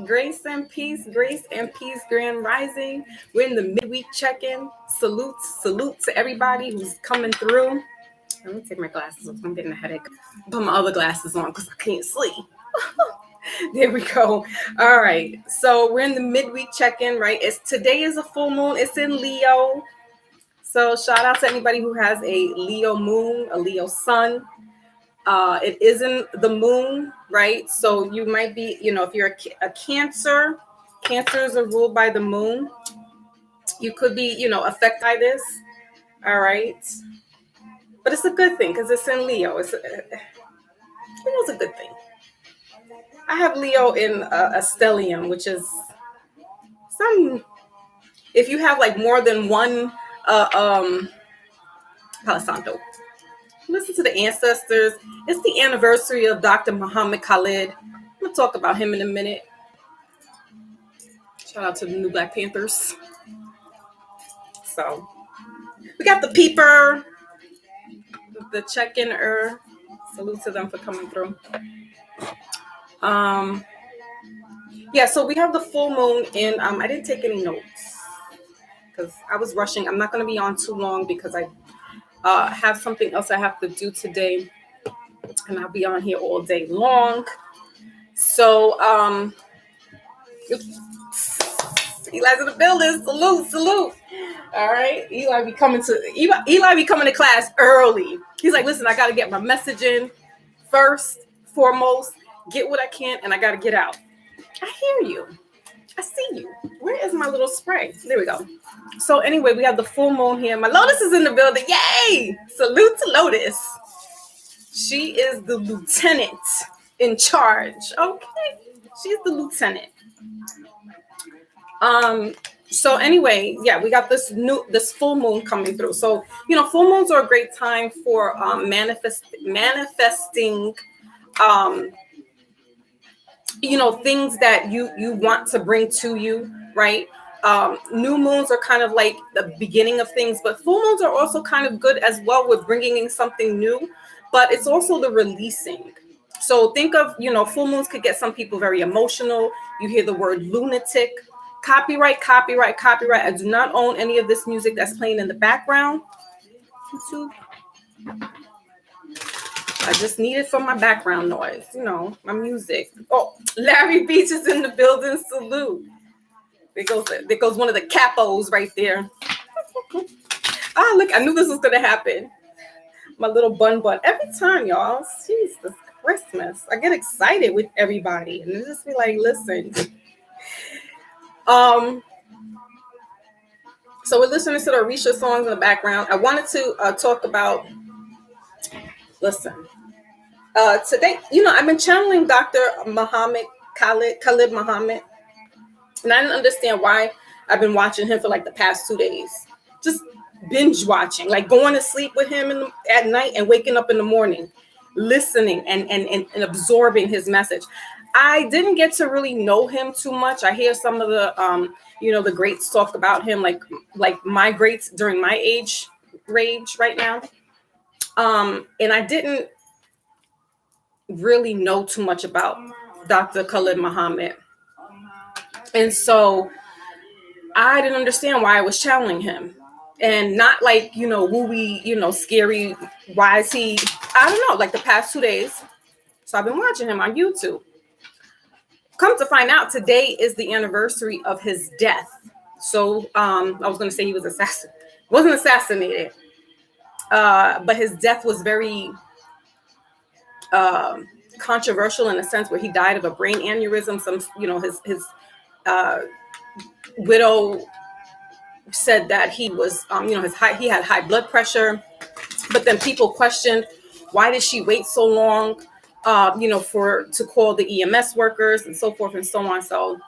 Grace and peace, grand rising. We're in the midweek check-in. Salute to everybody who's coming through. Let me take my glasses off. I'm getting a headache. Put my other glasses on because I can't sleep. There we go. All right. So we're in the midweek check-in, right? Today is a full moon. It's in Leo. So shout out to anybody who has a Leo moon, a Leo sun. It isn't the moon, right? So you might be, if you're a Cancer, Cancers are ruled by the moon. You could be, affected by this. All right. But it's a good thing because it's in Leo. It's a good thing. I have Leo in a stellium, which is if you have like more than one Palo Santo. Listen to the ancestors. It's the anniversary of Dr. Muhammad Khalid. I'm going to talk about him in a minute. Shout out to the new Black Panthers. So, we got the peeper, the check-in-er. Salute to them for coming through. Yeah, so we have the full moon in, I didn't take any notes because I was rushing. I'm not going to be on too long because I have something else I have to do today, and I'll be on here all day long. So, Eli's in the building. Salute. All right, Eli be coming to class early. He's like, listen, I got to get my message in first, foremost, get what I can, and I got to get out. I hear you. I see you. Where is my little spray? There we go. So anyway, we have the full moon here. My Lotus is in the building. Yay! Salute to Lotus. She is the lieutenant in charge. Okay. She's the lieutenant. So anyway, yeah, we got this full moon coming through. So, full moons are a great time for manifesting things that you want to bring to you, right? New moons are kind of like the beginning of things, but full moons are also kind of good as well with bringing in something new, but it's also the releasing. So think of, full moons could get some people very emotional. You hear the word lunatic, copyright. I do not own any of this music that's playing in the background. YouTube. I just need it for my background noise, my music. Oh, Larry Beach is in the building. Salute. There goes one of the capos right there. Look, I knew this was going to happen. My little bun. Every time, y'all. Jesus Christmas. I get excited with everybody. And just be like, listen. So we're listening to the Arisha songs in the background. I wanted to talk about, today, I've been channeling Dr. Muhammad Khalid Muhammad. And I didn't understand why I've been watching him for like the past 2 days. Just binge watching, like going to sleep with him at night and waking up in the morning, listening and absorbing his message. I didn't get to really know him too much. I hear some of the, the greats talk about him, like my greats during my age range right now. And I didn't really know too much about Dr. Khalid Muhammad. And so I didn't understand why I was channeling him. And not like, wooey, scary. Why is he? I don't know, like the past 2 days. So I've been watching him on YouTube. Come to find out, today is the anniversary of his death. So I was going to say he was assassinated. Wasn't assassinated. But his death was very controversial in a sense where he died of a brain aneurysm. His widow said that he was, he had high blood pressure, but then people questioned, why did she wait so long, to call the EMS workers and so forth and so on. So,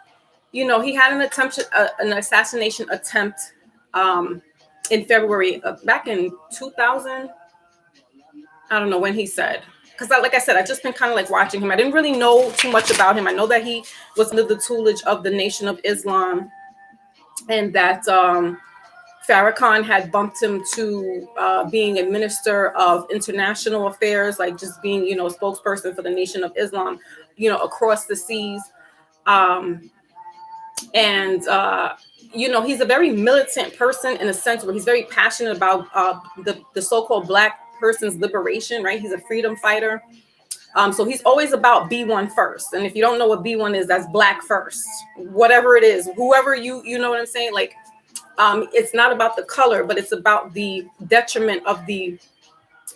he had an assassination attempt, in February, back in 2000. I don't know when he said, because like I said, I just been kind of like watching him. I didn't really know too much about him. I know that he was under the tutelage of the Nation of Islam, and that Farrakhan had bumped him to being a minister of international affairs, like just being, a spokesperson for the Nation of Islam, across the seas. And he's a very militant person in a sense where he's very passionate about the so-called Black person's liberation, right? He's a freedom fighter. So he's always about B1 first. And if you don't know what B1 is, that's Black first, whatever it is, whoever you know what I'm saying? Like, it's not about the color, but it's about the detriment of the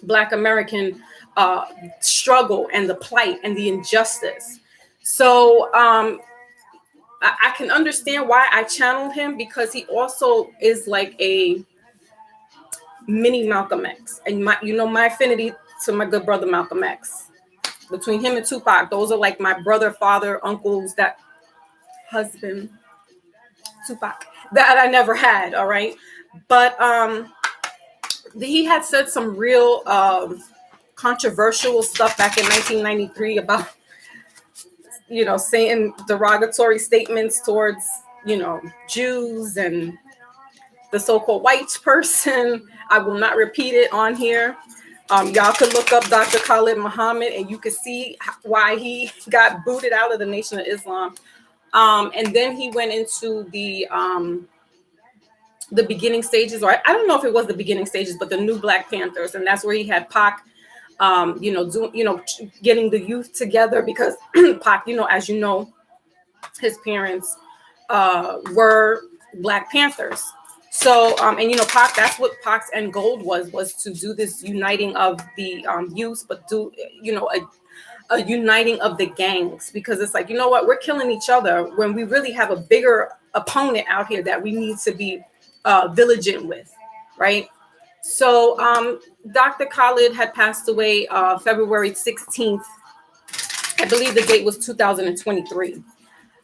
Black American struggle and the plight and the injustice. So I can understand why I channeled him, because he also is like a mini Malcolm X. And my affinity to my good brother Malcolm X. Between him and Tupac, those are like my brother, father, uncles, that husband, Tupac, that I never had. All right. But he had said some real controversial stuff back in 1993 about, saying derogatory statements towards, Jews and the so-called white person. I will not repeat it on here. Y'all could look up Dr. Khalid Muhammad and you could see why he got booted out of the Nation of Islam. And then he went into the beginning stages, or I don't know if it was the beginning stages, but the new Black Panthers. And that's where he had Pac, getting the youth together, because Pac, as you know, his parents were Black Panthers. So, Pac, that's what Pac's end goal was to do this uniting of the youth, but do, a uniting of the gangs, because it's like, we're killing each other when we really have a bigger opponent out here that we need to be vigilant with, right? So, Dr. Khalid had passed away February 16th. I believe the date was 2023. Pamela's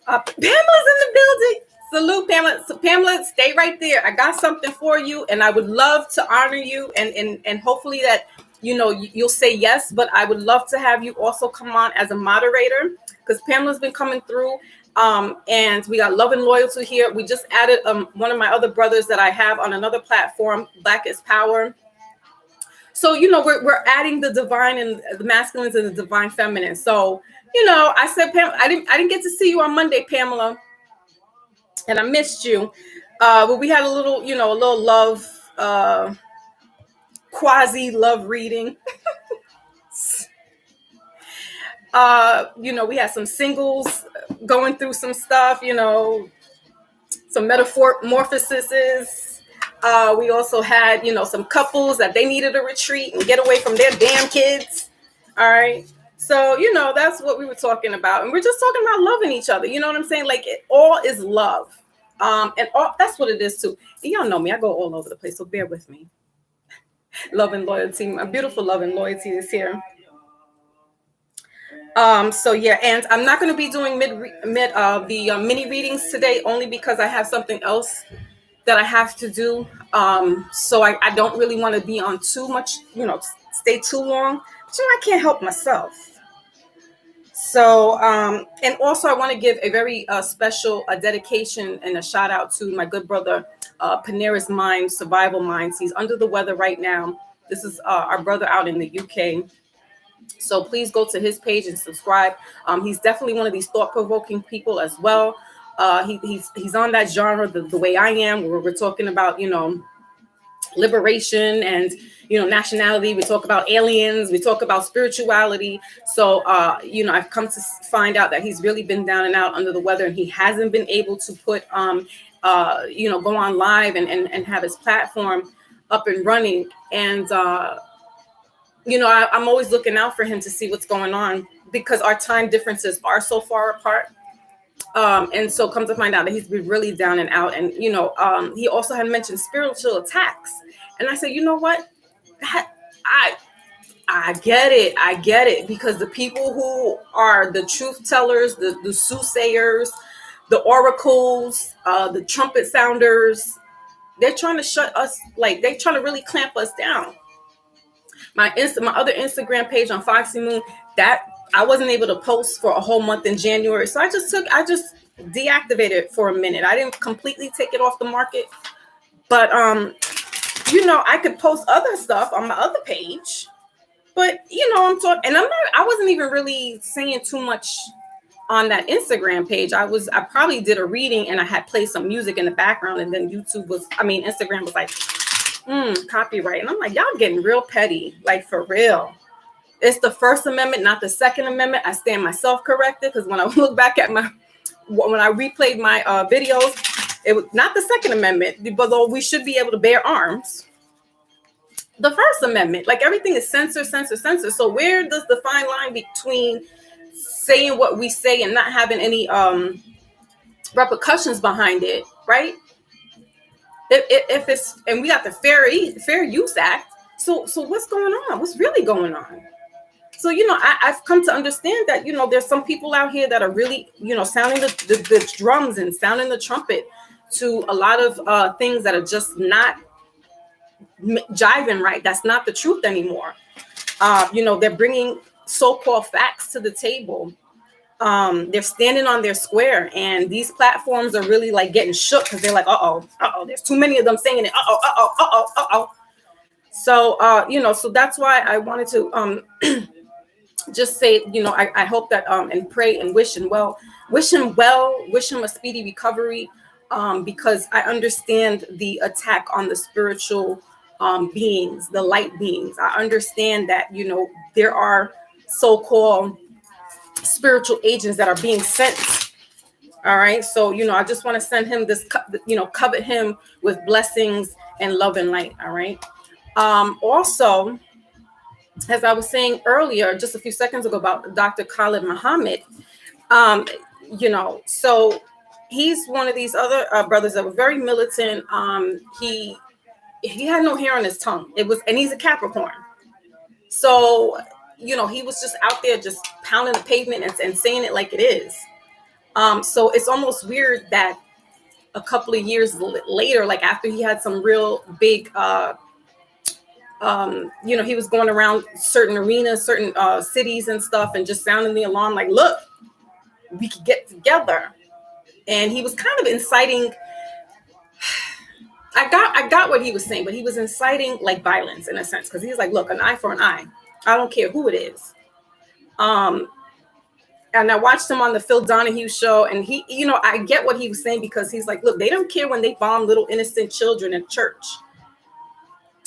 in the building. Salute, Pamela. So Pamela, stay right there. I got something for you, and I would love to honor you, and hopefully that you'll say yes. But I would love to have you also come on as a moderator, because Pamela's been coming through, and we got Love and Loyalty here. We just added one of my other brothers that I have on another platform, Black is Power. So we're adding the divine and the masculines and the divine feminine. So I said, Pam, I didn't get to see you on Monday, Pamela, and I missed you. But we had a little love, quasi love reading. We had some singles going through some stuff, some metamorphoses. We also had, some couples that they needed a retreat and get away from their damn kids. All right. So, that's what we were talking about. And we're just talking about loving each other. You know what I'm saying? Like, it all is love. And that's what it is too. And y'all know me. I go all over the place. So bear with me. Love and Loyalty. My beautiful Love and Loyalty is here. So yeah, and I'm not going to be doing the mini readings today, only because I have something else that I have to do. So I don't really want to be on too much, stay too long. But I can't help myself. So, and also I want to give a very special dedication and a shout out to my good brother, Panera's Mind, Survival Minds. He's under the weather right now. This is our brother out in the UK. So please go to his page and subscribe. He's definitely one of these thought-provoking people as well. He's on that genre the way I am, where we're talking about, liberation and, nationality. We talk about aliens. We talk about spirituality. So, I've come to find out that he's really been down and out under the weather, and he hasn't been able to put, go on live and have his platform up and running. And, I'm always looking out for him to see what's going on, because our time differences are so far apart. And so come to find out that he's been really down and out. And, he also had mentioned spiritual attacks. And I said, you know what? I get it. I get it. Because the people who are the truth tellers, the soothsayers, the oracles, the trumpet sounders, they're trying to shut us, like they're trying to really clamp us down. My other Instagram page on Foxy Moon, that I wasn't able to post for a whole month in January. So I just deactivated it for a minute. I didn't completely take it off the market, But I could post other stuff on my other page. But I'm talking, and I wasn't even really saying too much on that Instagram page. I probably did a reading and I had played some music in the background, and then Instagram was like, copyright. And I'm like, y'all getting real petty, like for real. It's the First Amendment, not the Second Amendment. I stand myself corrected, because when I look back at when I replayed my videos, it was not the Second Amendment, but though we should be able to bear arms. The First Amendment, like everything is censor. So where does the fine line between saying what we say and not having any repercussions behind it, right? If it's, and we got the Fair Use Act. So what's going on? What's really going on? So, I've come to understand that, there's some people out here that are really, sounding the drums and sounding the trumpet to a lot of things that are just not jiving right. That's not the truth anymore. They're bringing so-called facts to the table. They're standing on their square, and these platforms are really like getting shook, because they're like, there's too many of them saying it. So, so that's why I wanted to just say, I hope that and pray and wish him a speedy recovery, because I understand the attack on the spiritual beings, the light beings. I understand that, there are so-called spiritual agents that are being sent. All right. So, I just want to send him this, covet him with blessings and love and light. All right. Also, as I was saying earlier, just a few seconds ago, about Dr. Khalid Muhammad, so he's one of these other brothers that were very militant. He had no hair on his tongue. And he's a Capricorn. So, he was just out there just pounding the pavement and saying it like it is. So it's almost weird that a couple of years later, like after he had some real big, he was going around certain arenas, certain cities and stuff, and just sounding the alarm like, look, we could get together. And he was kind of inciting, I got what he was saying, but he was inciting like violence in a sense, because he's like, look, an eye for an eye. I don't care who it is. And I watched him on the Phil Donahue show, and he, I get what he was saying, because he's like, look, they don't care when they bomb little innocent children in church.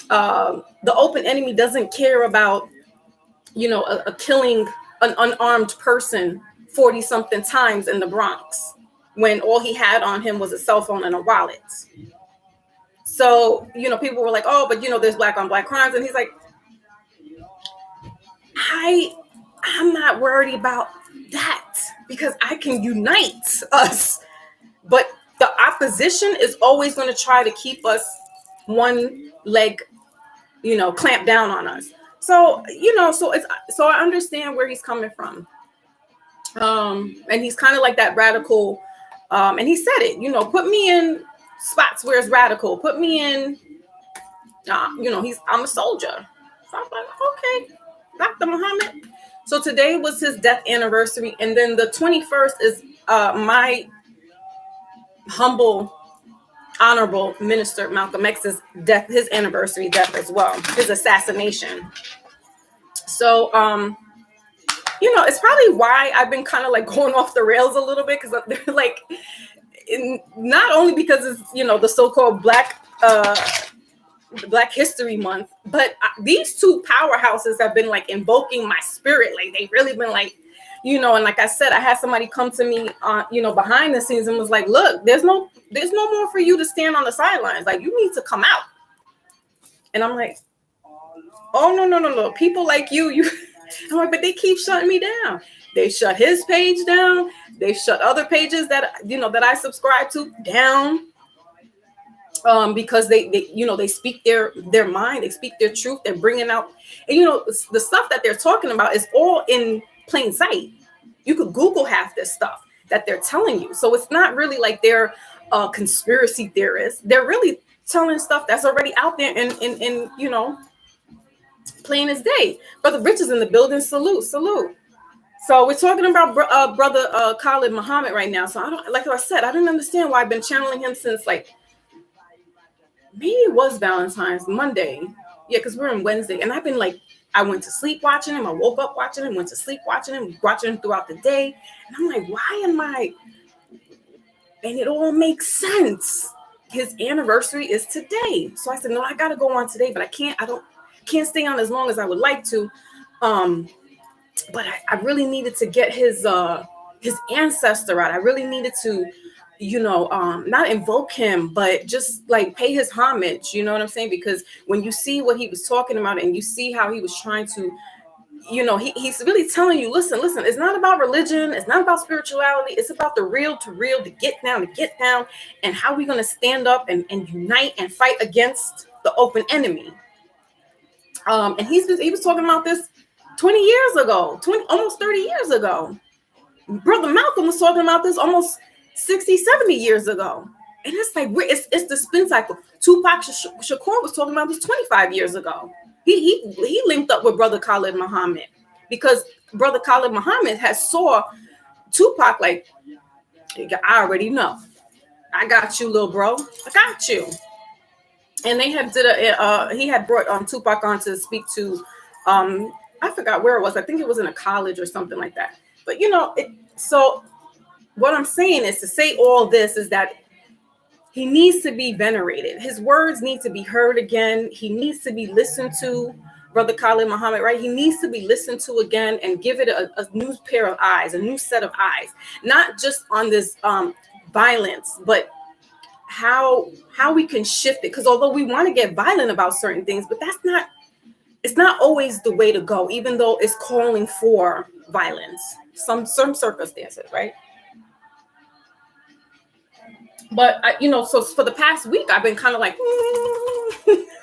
The open enemy doesn't care about, a killing an unarmed person 40 something times in the Bronx, when all he had on him was a cell phone and a wallet. So, people were like, oh, but there's black on black crimes. And he's like, I'm not worried about that, because I can unite us. But the opposition is always going to try to keep us one leg, clamp down on us. So, so I understand where he's coming from. And he's kind of like that radical. And he said it, put me in spots where it's radical. Put me in, I'm a soldier. So I was like, okay, Dr. Muhammad. So today was his death anniversary. And then the 21st is my humble, honorable minister, Malcolm X's death, his anniversary death as well, his assassination. So, it's probably why I've been kind of like going off the rails a little bit, because they're like, not only because it's, the so-called Black History Month, but these two powerhouses have been like invoking my spirit. Like they've really been like, and like I said, I had somebody come to me, behind the scenes and was like, look, there's no more for you to stand on the sidelines. Like you need to come out. And I'm like, oh, no. People like you. I'm like, but they keep shutting me down. They shut his page down. They shut other pages that, that I subscribe to down. Because they speak their mind, they speak their truth, they're bringing out, and the stuff that they're talking about is all in plain sight. You could Google half this stuff that they're telling you. So it's not really like they're conspiracy theorists. They're really telling stuff that's already out there in plain as day. Brother Rich is in the building. Salute. So we're talking about brother Khalid Muhammad right now. So like I said, I didn't understand why I've been channeling him since like maybe it was Valentine's Monday. Yeah, because we're on Wednesday. And I've been like, I went to sleep watching him. I woke up watching him, went to sleep watching him throughout the day. And I'm like, why am I? And it all makes sense. His anniversary is today. So I said, no, I got to go on today, but I can't stay on as long as I would like to. But I really needed to get his ancestor out. I really needed to, not invoke him, but just like pay his homage. You know what I'm saying? Because when you see what he was talking about and you see how he was trying to, he's really telling you, listen, it's not about religion. It's not about spirituality. It's about the real to real, to get down, and how we're going to stand up and unite and fight against the open enemy. And he was talking about this 20 years ago, almost 30 years ago. Brother Malcolm was talking about this almost 60, 70 years ago. And it's like, it's the spin cycle. Tupac Shakur was talking about this 25 years ago. He linked up with Brother Khalid Muhammad because Brother Khalid Muhammad has saw Tupac like, I already know. I got you, little bro. I got you. And they have he had brought Tupac on to speak to, I forgot where it was. I think it was in a college or something like that. But so what I'm saying is to say all this is that he needs to be venerated. His words need to be heard again. He needs to be listened to, Brother Khalid Muhammad, right? He needs to be listened to again and give it a new pair of eyes, a new set of eyes, not just on this violence, but how we can shift it. Because although we want to get violent about certain things, but it's not always the way to go, even though it's calling for violence, some circumstances, right? But so for the past week, I've been kind of like,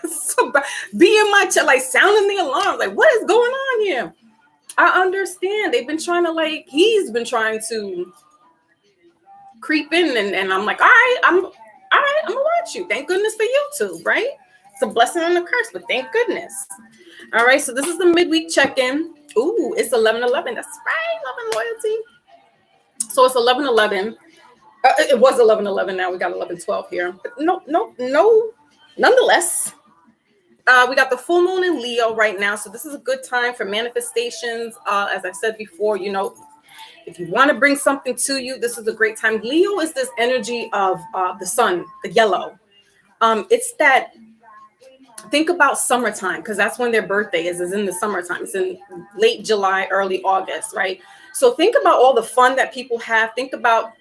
so be in my chair, like sounding the alarm, like what is going on here? I understand they've been trying to he's been trying to creep in, and I'm like, all right, I'm gonna watch you. Thank goodness for YouTube, right? It's a blessing and a curse, but thank goodness. All right, so this is the midweek check-in. Ooh, it's 11/11. That's right, love and loyalty. So it's 11/11. It was 11/11. Now we got 11/12 here. But no. Nonetheless, we got the full moon in Leo right now. So this is a good time for manifestations. As I've said before, if you want to bring something to you, this is a great time. Leo is this energy of the sun, the yellow. It's that, think about summertime, because that's when their birthday is in the summertime. It's in late July, early August, right? So think about all the fun that people have. Think about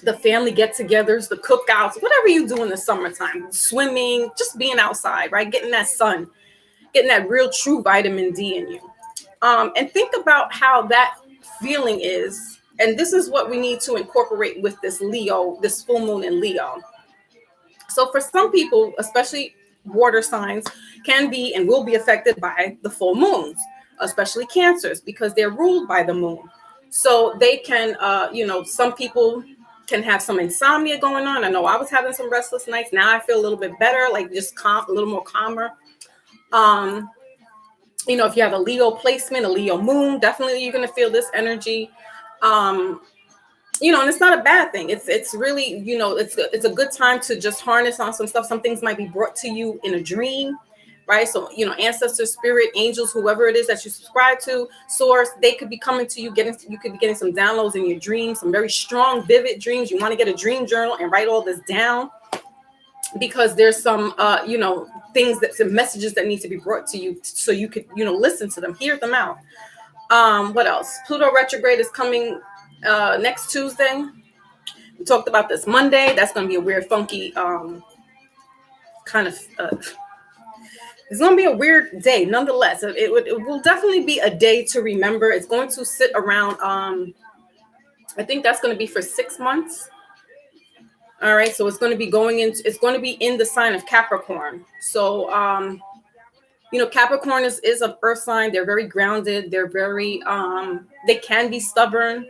the family get-togethers, the cookouts, whatever you do in the summertime, swimming, just being outside, right? Getting that sun, getting that real true vitamin D in you. And think about how that feeling is. And this is what we need to incorporate with this Leo, this full moon in Leo. So for some people, especially water signs, can be and will be affected by the full moons, especially Cancers, because they're ruled by the moon. So they can, some people can have some insomnia going on. I know I was having some restless nights. Now I feel a little bit better, like just calm, a little more calmer. If you have a Leo placement, a Leo moon, definitely you're going to feel this energy. And it's not a bad thing. It's really, it's a good time to just harness on some stuff. Some things might be brought to you in a dream, right? So, ancestor, spirit, angels, whoever it is that you subscribe to, source, they could be coming to you, you could be getting some downloads in your dreams, some very strong, vivid dreams. You want to get a dream journal and write all this down, because there's some, some messages that need to be brought to you so you could, listen to them, hear them out. What else? Pluto retrograde is coming next Tuesday. We talked about this Monday. That's going to be a weird, funky kind of. It's going to be a weird day. Nonetheless, it will definitely be a day to remember. It's going to sit around. I think that's going to be for 6 months. All right, so it's going to be it's going to be in the sign of Capricorn. So, Capricorn is an earth sign. They're very grounded. They're very, they can be stubborn.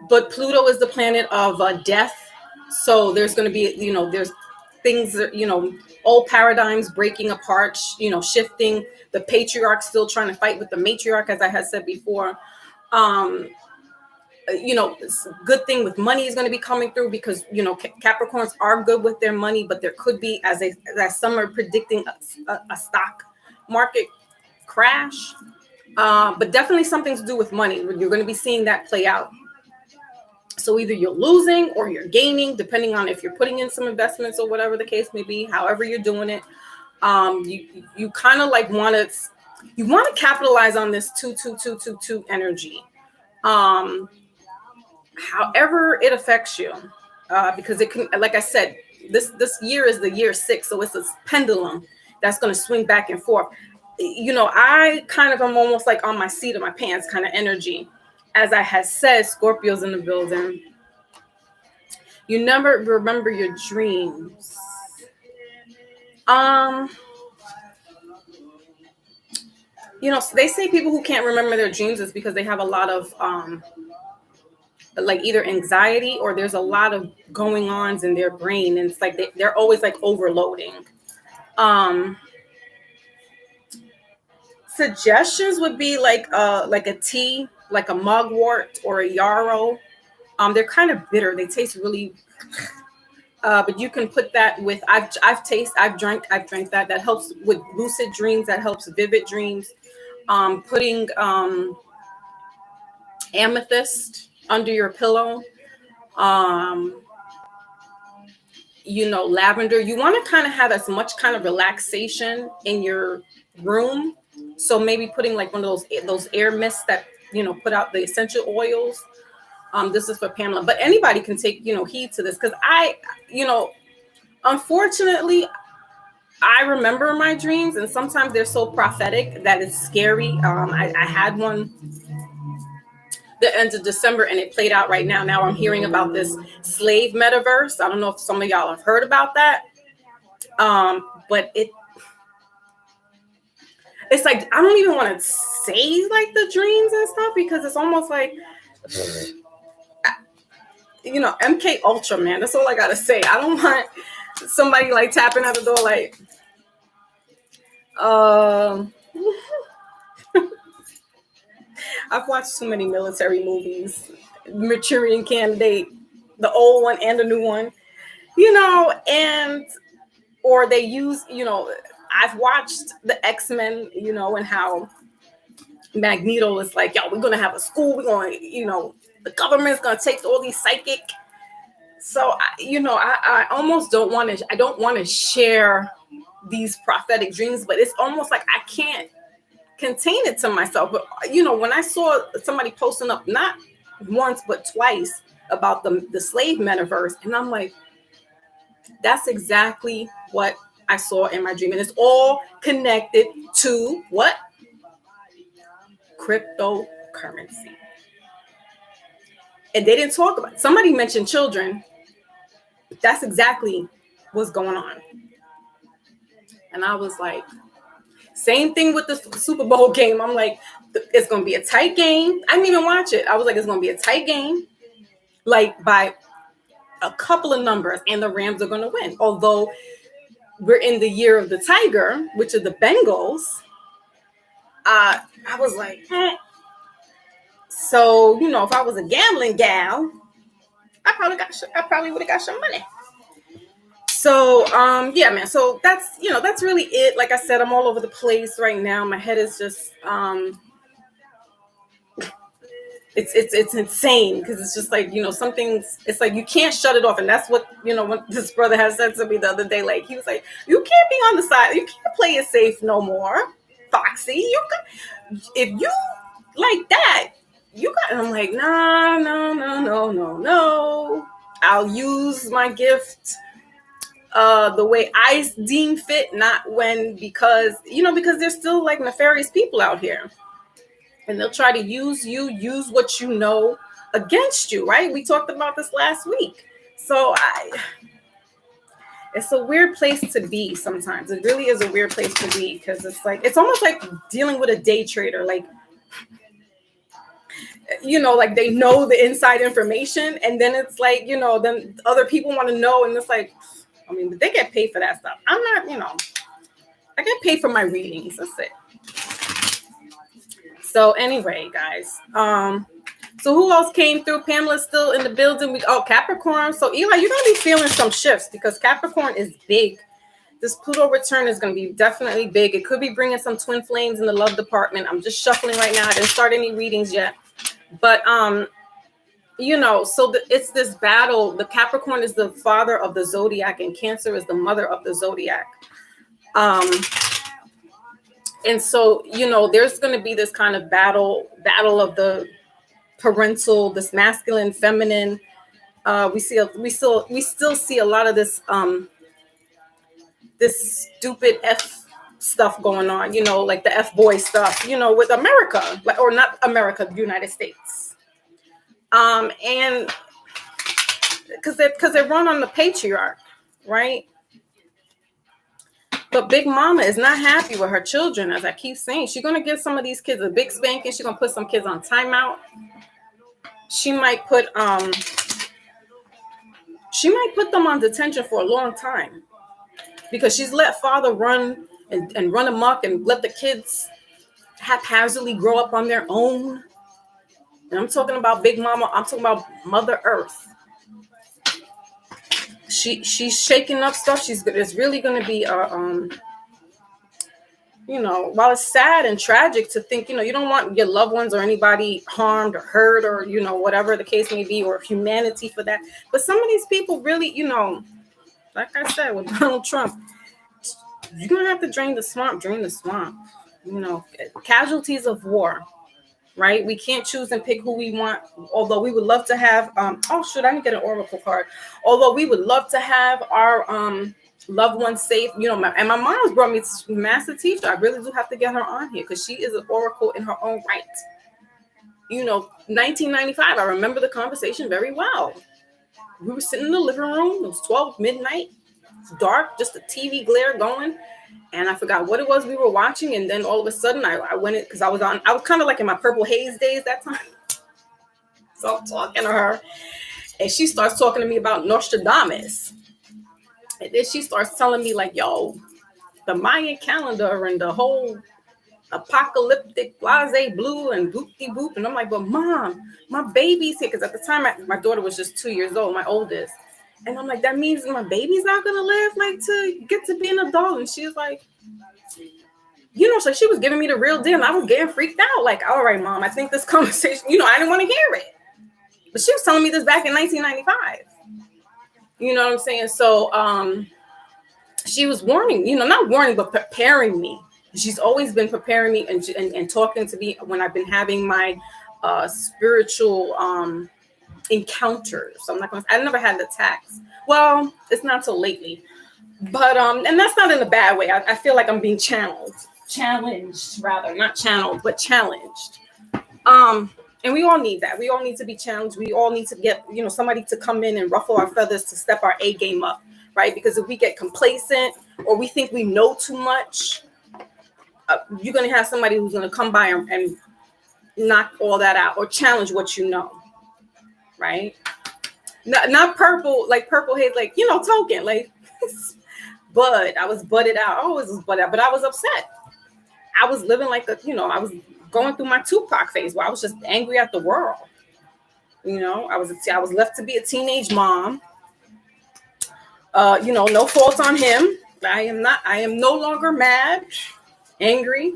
But Pluto is the planet of death. So there's going to be, there's things that, old paradigms breaking apart, shifting. The patriarch still trying to fight with the matriarch, as I had said before. good thing with money is going to be coming through, because Capricorns are good with their money, but there could be, as some are predicting, a stock market crash, but definitely something to do with money. You're going to be seeing that play out. So either you're losing or you're gaining, depending on if you're putting in some investments or whatever the case may be. However you're doing it, you kind of like want to capitalize on this 2 energy. However it affects you, because it can, like I said, this year is the year 6, so it's a pendulum that's going to swing back and forth. I kind of am almost like on my seat of my pants kind of energy. As I had said, Scorpio's in the building. You never remember your dreams. They say people who can't remember their dreams is because they have a lot of like either anxiety, or there's a lot of going ons in their brain, and it's like they're always like overloading. Suggestions would be like a tea, like a mugwort or a yarrow. They're kind of bitter. They taste really, but you can put that with. I've drank that. That helps with lucid dreams. That helps vivid dreams. Putting amethyst under your pillow. Lavender. You want to kind of have as much kind of relaxation in your room. So maybe putting like one of those air mists that put out the essential oils. This is for Pamela, but anybody can take heed to this, because unfortunately, I remember my dreams, and sometimes they're so prophetic that it's scary. I had one the end of December, and it played out right now. Now I'm hearing about this slave metaverse. I don't know if some of y'all have heard about that. But it's like, I don't even want to say like the dreams and stuff, because it's almost like, MK Ultra, man. That's all I gotta say. I don't want somebody like tapping at the door like, I've watched too many military movies. Manchurian Candidate, the old one and the new one, or they use, I've watched the X-Men, and how Magneto is like, yo, we're going to have a school. We're going to, the government's going to take all these psychic. So, I almost don't want to share these prophetic dreams, but it's almost like I can't contain it to myself. But, when I saw somebody posting up, not once, but twice, about the slave metaverse, and I'm like, that's exactly what I saw in my dream. And it's all connected to what? Cryptocurrency. And they didn't talk about it. Somebody mentioned children. That's exactly what's going on. And I was like, same thing with the Super Bowl game. I'm like, it's going to be a tight game. I didn't even watch it. I was like, it's going to be a tight game, like by a couple of numbers, and the Rams are going to win. Although we're in the year of the tiger, which are the Bengals. I was like, So, if I was a gambling gal, I probably would have got some money. So, yeah, man. So that's really it. Like I said, I'm all over the place right now. My head is just, it's insane, because it's just like, some things, it's like you can't shut it off. And that's what, what this brother has said to me the other day. Like, he was like, you can't be on the side. You can't play it safe no more, Foxy. If you like that, you got. And I'm like, no. I'll use my gift the way I deem fit, not because there's still like nefarious people out here. And they'll try to use what you know against you, right? We talked about this last week. So it's a weird place to be sometimes. It really is a weird place to be, because it's almost like dealing with a day trader. Like, like they know the inside information, and then it's like, then other people want to know, and it's like, I mean, but they get paid for that stuff. I'm not, I get paid for my readings. That's it. So anyway, guys, So who else came through? Pamela's still in the building. Capricorn. So Eli, you're going to be feeling some shifts because Capricorn is big. This Pluto return is going to be definitely big. It could be bringing some twin flames in the love department. I'm just shuffling right now. I didn't start any readings yet. But, it's this battle. The Capricorn is the father of the zodiac and Cancer is the mother of the zodiac. And so, there's going to be this kind of battle of the parental, this masculine, feminine. We still see a lot of this this stupid F stuff going on, like the F boy stuff, with America, or not America, the United States. And because they run on the patriarch, right? But Big Mama is not happy with her children, as I keep saying. She's going to give some of these kids a big spanking. She's going to put some kids on timeout. She might put them on detention for a long time because she's let father run and run amok and let the kids haphazardly grow up on their own. And I'm talking about Big Mama. I'm talking about Mother Earth. She's shaking up stuff. It's really going to be while it's sad and tragic to think, you don't want your loved ones or anybody harmed or hurt or, whatever the case may be, or humanity for that. But some of these people really, like I said, with Donald Trump, you're going to have to drain the swamp. Casualties of war, right? We can't choose and pick who we want, although we would love to have, I didn't get an oracle card. Although we would love to have our, loved ones safe, and my mom's brought me to master teacher. I really do have to get her on here because she is an oracle in her own right. 1995, I remember the conversation very well. We were sitting in the living room. It was 12 midnight. It's dark, just a TV glare going. And I forgot what it was we were watching. And then all of a sudden I went in because I was kind of like in my purple haze days that time. So I'm talking to her and she starts talking to me about Nostradamus. And then she starts telling me like, yo, the Mayan calendar and the whole apocalyptic blase blue and boop-de-boop. And I'm like, but Mom, my baby's here. Because at the time, my daughter was just 2 years old, my oldest. And I'm like, that means my baby's not going to live like to get to be an adult. And she was like, so she was giving me the real deal. And I was getting freaked out. Like, all right, Mom, I think this conversation, I didn't want to hear it. But she was telling me this back in 1995. You know what I'm saying? So she was warning, not warning, but preparing me. She's always been preparing me and talking to me when I've been having my spiritual encounters. So I never had attacks. Well, it's not so lately. But, and that's not in a bad way. I feel like I'm being challenged rather, not channeled, but challenged. And we all need that. We all need to be challenged. We all need to get, somebody to come in and ruffle our feathers to step our A game up, right? Because if we get complacent or we think we know too much, you're going to have somebody who's going to come by and knock all that out or challenge what you know, right? Not purple, like purple haze, like, token, like bud. I was budded out. I always was budded out, but I was upset. I was living like I was going through my Tupac phase where I was just angry at the world. I was left to be a teenage mom. No fault on him. I am no longer mad, angry.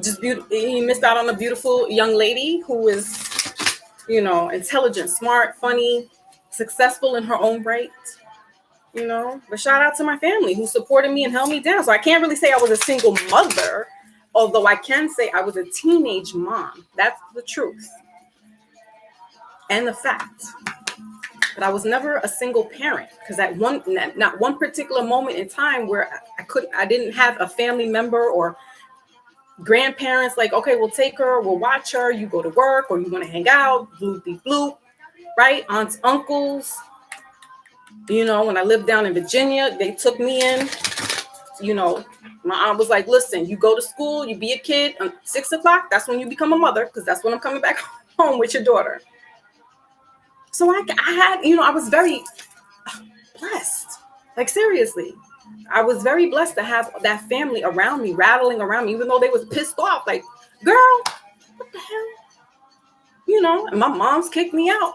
Just beautiful. He missed out on a beautiful young lady who is, intelligent, smart, funny, successful in her own right. But shout out to my family who supported me and held me down. So I can't really say I was a single mother, although I can say I was a teenage mom. That's the truth and the fact. But I was never a single parent because not one particular moment in time where I didn't have a family member or grandparents like, okay, we'll take her, we'll watch her, you go to work or you want to hang out, bloop, bloop, right? Aunts, uncles. When I lived down in Virginia, they took me in. My aunt was like, listen, you go to school, you be a kid. 6 o'clock, that's when you become a mother, because that's when I'm coming back home with your daughter. So I had, I was very blessed. Like, seriously. I was very blessed to have that family around me, rattling around me, even though they was pissed off. Like, Girl, what the hell? You know, and my mom's kicked me out.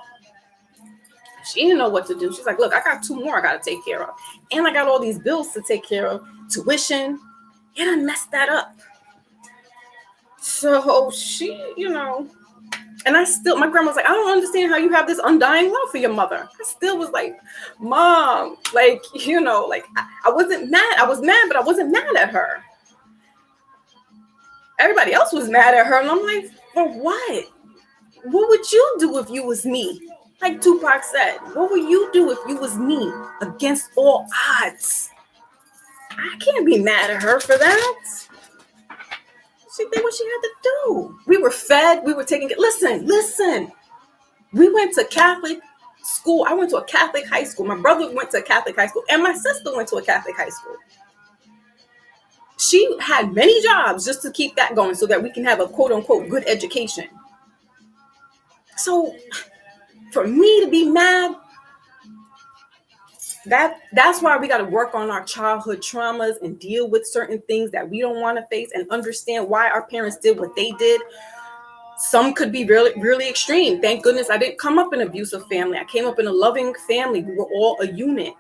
She didn't know what to do. She's like, look, I got 2 more I got to take care of. And I got all these bills to take care of. Tuition. You done messed that up. So she, you know, and my grandma was like, I don't understand how you have this undying love for your mother. I still was like, Mom, like, you know, like I wasn't mad. I was mad, but I wasn't mad at her. Everybody else was mad at her. And I'm like, for what? What would you do if you was me? Like Tupac said, what would you do if you was me against all odds? I can't be mad at her for that. She did what she had to do. We were fed. We were taking. Listen. We went to Catholic school. I went to a Catholic high school. My brother went to a Catholic high school, and my sister went to a Catholic high school. She had many jobs just to keep that going so that we can have a quote unquote good education. So for me to be mad, that's why we got to work on our childhood traumas and deal with certain things that we don't want to face and understand why our parents did what they did. Some could be really, really extreme. Thank goodness I didn't come up in an abusive family. I came up in a loving family. We were all a unit.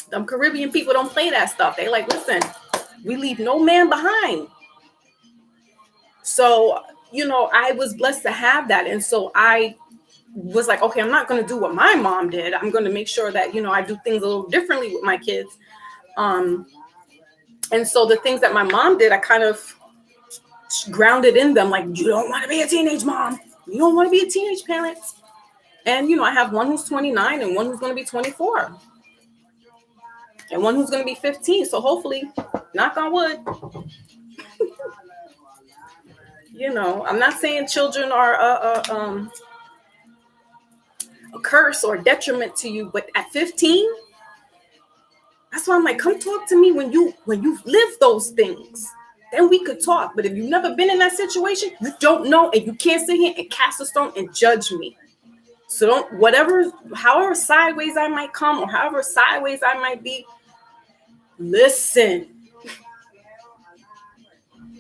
Them Caribbean people don't play that stuff. They like, listen, we leave no man behind. So, you know, I was blessed to have that. And so I was like, okay, I'm not going to do what my mom did. I'm going to make sure that, you know, I do things a little differently with my kids. And so the things that my mom did, I kind of grounded in them. Like, you don't want to be a teenage mom. You don't want to be a teenage parent. And, you know, I have one who's 29 and one who's going to be 24. And one who's going to be 15. So hopefully, knock on wood. You know, I'm not saying children are a curse or detriment to you, but at 15, that's why I'm like, come talk to me when you've lived those things. Then we could talk. But if you've never been in that situation, you don't know, and you can't sit here and cast a stone and judge me. So however sideways I might come or however sideways I might be, listen.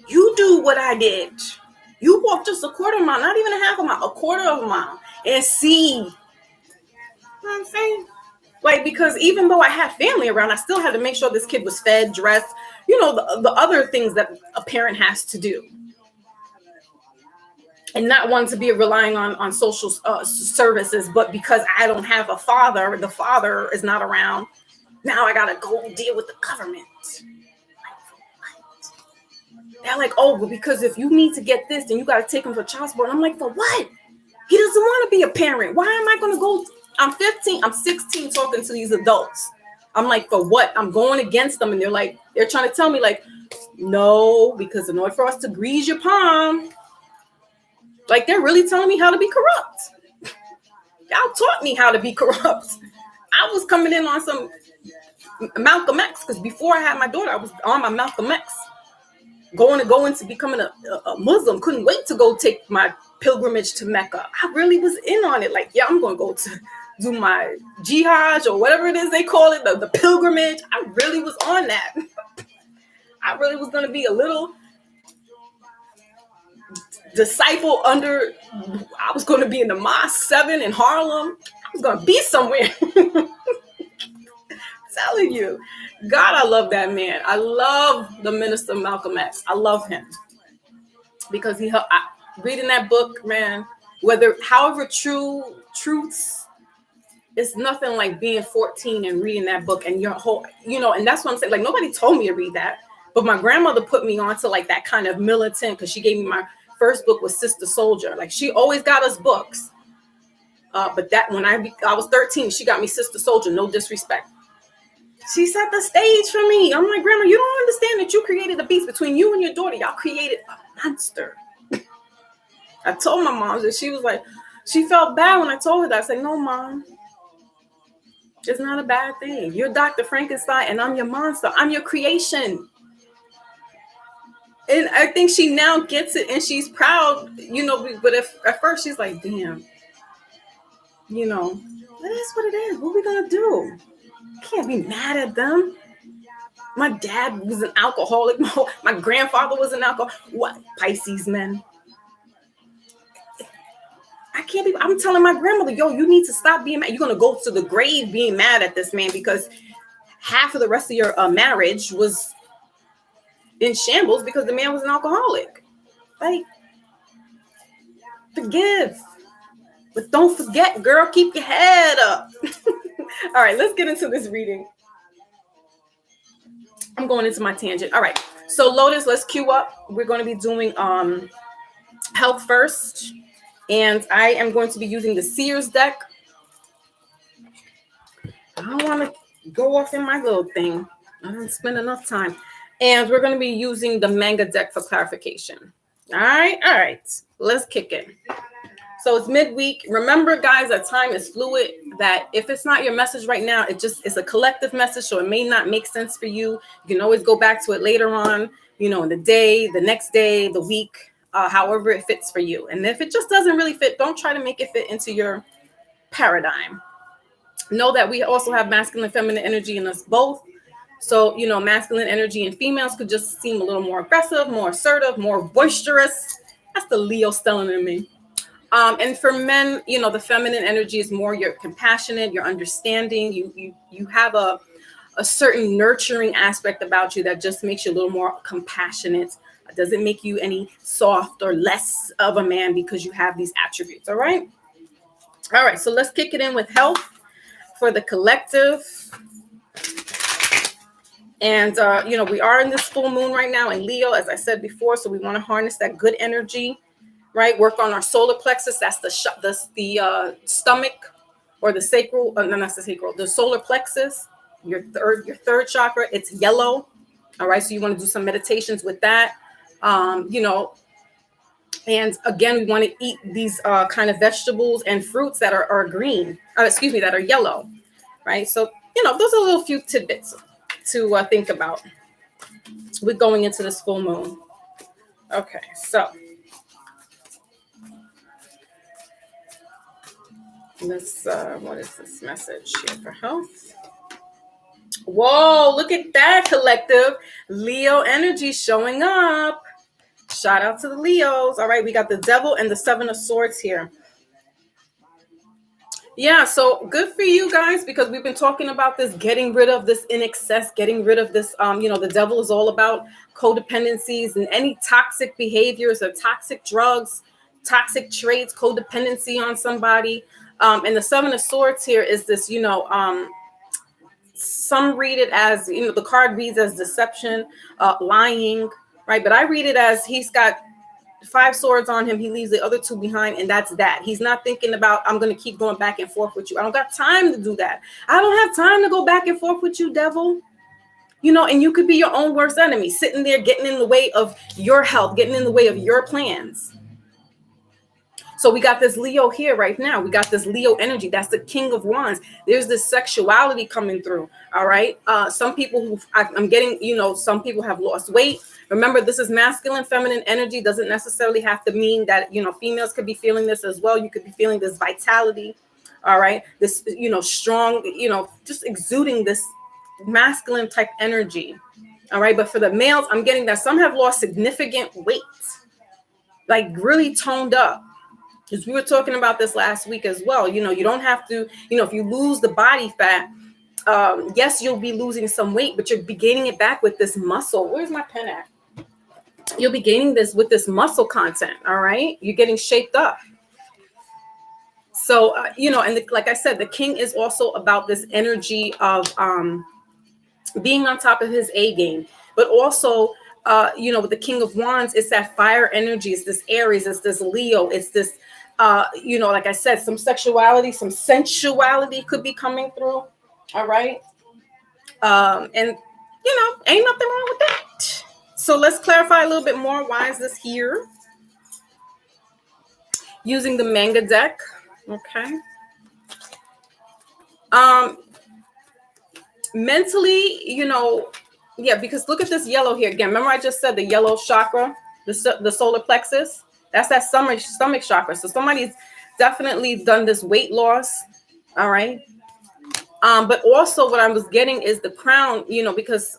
You do what I did. You walk just a quarter mile, not even a half a mile, a quarter of a mile, and see. You know what I'm saying? Like, because even though I had family around, I still had to make sure this kid was fed, dressed, you know, the other things that a parent has to do. And not wanting to be relying on social services, but because I don't have a father, the father is not around. Now I got to go deal with the government. They're like, oh, well, because if you need to get this, then you got to take him for child support. And I'm like, for what? He doesn't want to be a parent. Why am I going to go? I'm 15. I'm 16 talking to these adults. I'm like, for what? I'm going against them. And they're trying to tell me like, no, because in order for us to grease your palm, like they're really telling me how to be corrupt. Y'all taught me how to be corrupt. I was coming in on some Malcolm X because before I had my daughter, I was on my Malcolm X. Going to becoming a Muslim. Couldn't wait to go take my pilgrimage to Mecca. I really was in on it. Like, yeah, I'm going to go to do my jihad or whatever it is they call it, the pilgrimage. I really was on that. I really was going to be a little disciple I was going to be in the Mosque 7 in Harlem. I was going to be somewhere. Telling you. God, I love that man. I love the minister Malcolm X. I love him because reading that book, man, however truths, it's nothing like being 14 and reading that book and your whole, you know, and that's what I'm saying. Like, nobody told me to read that, but my grandmother put me on to like that kind of militant, because she gave me my first book was Sister Soldier. Like, she always got us books. But that when I was 13, she got me Sister Soldier, no disrespect. She set the stage for me. I'm like, Grandma, you don't understand that you created a beast between you and your daughter. Y'all created a monster. I told my mom that. She was like, she felt bad when I told her that. I said, no, Mom, it's not a bad thing. You're Dr. Frankenstein and I'm your monster. I'm your creation. And I think she now gets it and she's proud, you know, but at first she's like, damn, you know, that is what it is. What are we going to do? Can't be mad at them. My dad was an alcoholic. My grandfather was an alcoholic. What? Pisces men. I can't be. I'm telling my grandmother, yo, you need to stop being mad. You're going to go to the grave being mad at this man because half of the rest of your marriage was in shambles because the man was an alcoholic. Like, forgive. But don't forget, girl, keep your head up. All right, let's get into this reading. I'm going into my tangent. All right. So Lotus, let's queue up. We're going to be doing health first. And I am going to be using the Seers deck. I don't want to go off in my little thing. I don't spend enough time. And we're going to be using the manga deck for clarification. All right. Let's kick it. So it's midweek. Remember, guys, that time is fluid, that if it's not your message right now, it's a collective message, so it may not make sense for you. You can always go back to it later on, in the day, the next day, the week, however it fits for you. And if it just doesn't really fit, don't try to make it fit into your paradigm. Know that we also have masculine and feminine energy in us both. So, masculine energy in females could just seem a little more aggressive, more assertive, more boisterous. That's the Leo stellar in me. And for men, the feminine energy is more you're compassionate, you're understanding, you have a certain nurturing aspect about you that just makes you a little more compassionate. It doesn't make you any soft or less of a man because you have these attributes. All right. So let's kick it in with health for the collective. And, we are in this full moon right now in Leo, as I said before. So we want to harness that good energy. Right, work on our solar plexus. That's the stomach, or the sacral. No, that's the sacral. The solar plexus, your third chakra. It's yellow. All right, so you want to do some meditations with that. And again, we want to eat these kind of vegetables and fruits that are green. That are yellow. Right, so those are a little few tidbits to think about. We're going into this full moon. Okay, so. Let's, what is this message here for health? Whoa, look at that, collective. Leo energy showing up. Shout out to the Leos. All right, we got the Devil and the Seven of Swords here. Yeah, so good for you guys, because we've been talking about this, getting rid of this in excess, getting rid of this, the Devil is all about codependencies and any toxic behaviors or toxic drugs, toxic traits, codependency on somebody. And the Seven of Swords here is this, some read it as, the card reads as deception, lying, right? But I read it as he's got 5 swords on him. He leaves the other 2 behind, and that's that. He's not thinking about, I'm going to keep going back and forth with you. I don't got time to do that. I don't have time to go back and forth with you, devil. And you could be your own worst enemy, sitting there getting in the way of your health, getting in the way of your plans. So we got this Leo here right now. We got this Leo energy. That's the King of Wands. There's this sexuality coming through. All right. Some people I'm getting, some people have lost weight. Remember, this is masculine, feminine energy. Doesn't necessarily have to mean that, females could be feeling this as well. You could be feeling this vitality. All right. This, strong, just exuding this masculine type energy. All right. But for the males, I'm getting that some have lost significant weight, like really toned up. Because we were talking about this last week as well. You don't have to, if you lose the body fat, yes, you'll be losing some weight, but you'll be gaining it back with this muscle. Where's my pen at? You'll be gaining this with this muscle content. All right. You're getting shaped up. So, and like I said, the king is also about this energy of being on top of his A game, but also, with the King of Wands, it's that fire energy. It's this Aries, it's this Leo, it's this, like I said, some sexuality, some sensuality could be coming through. All right. And, ain't nothing wrong with that. So let's clarify a little bit more. Why is this here? Using the manga deck. Okay. Mentally, because look at this yellow here again. Remember I just said the yellow chakra, the solar plexus? That's that stomach chakra. So somebody's definitely done this weight loss. All right. But also what I was getting is the crown, because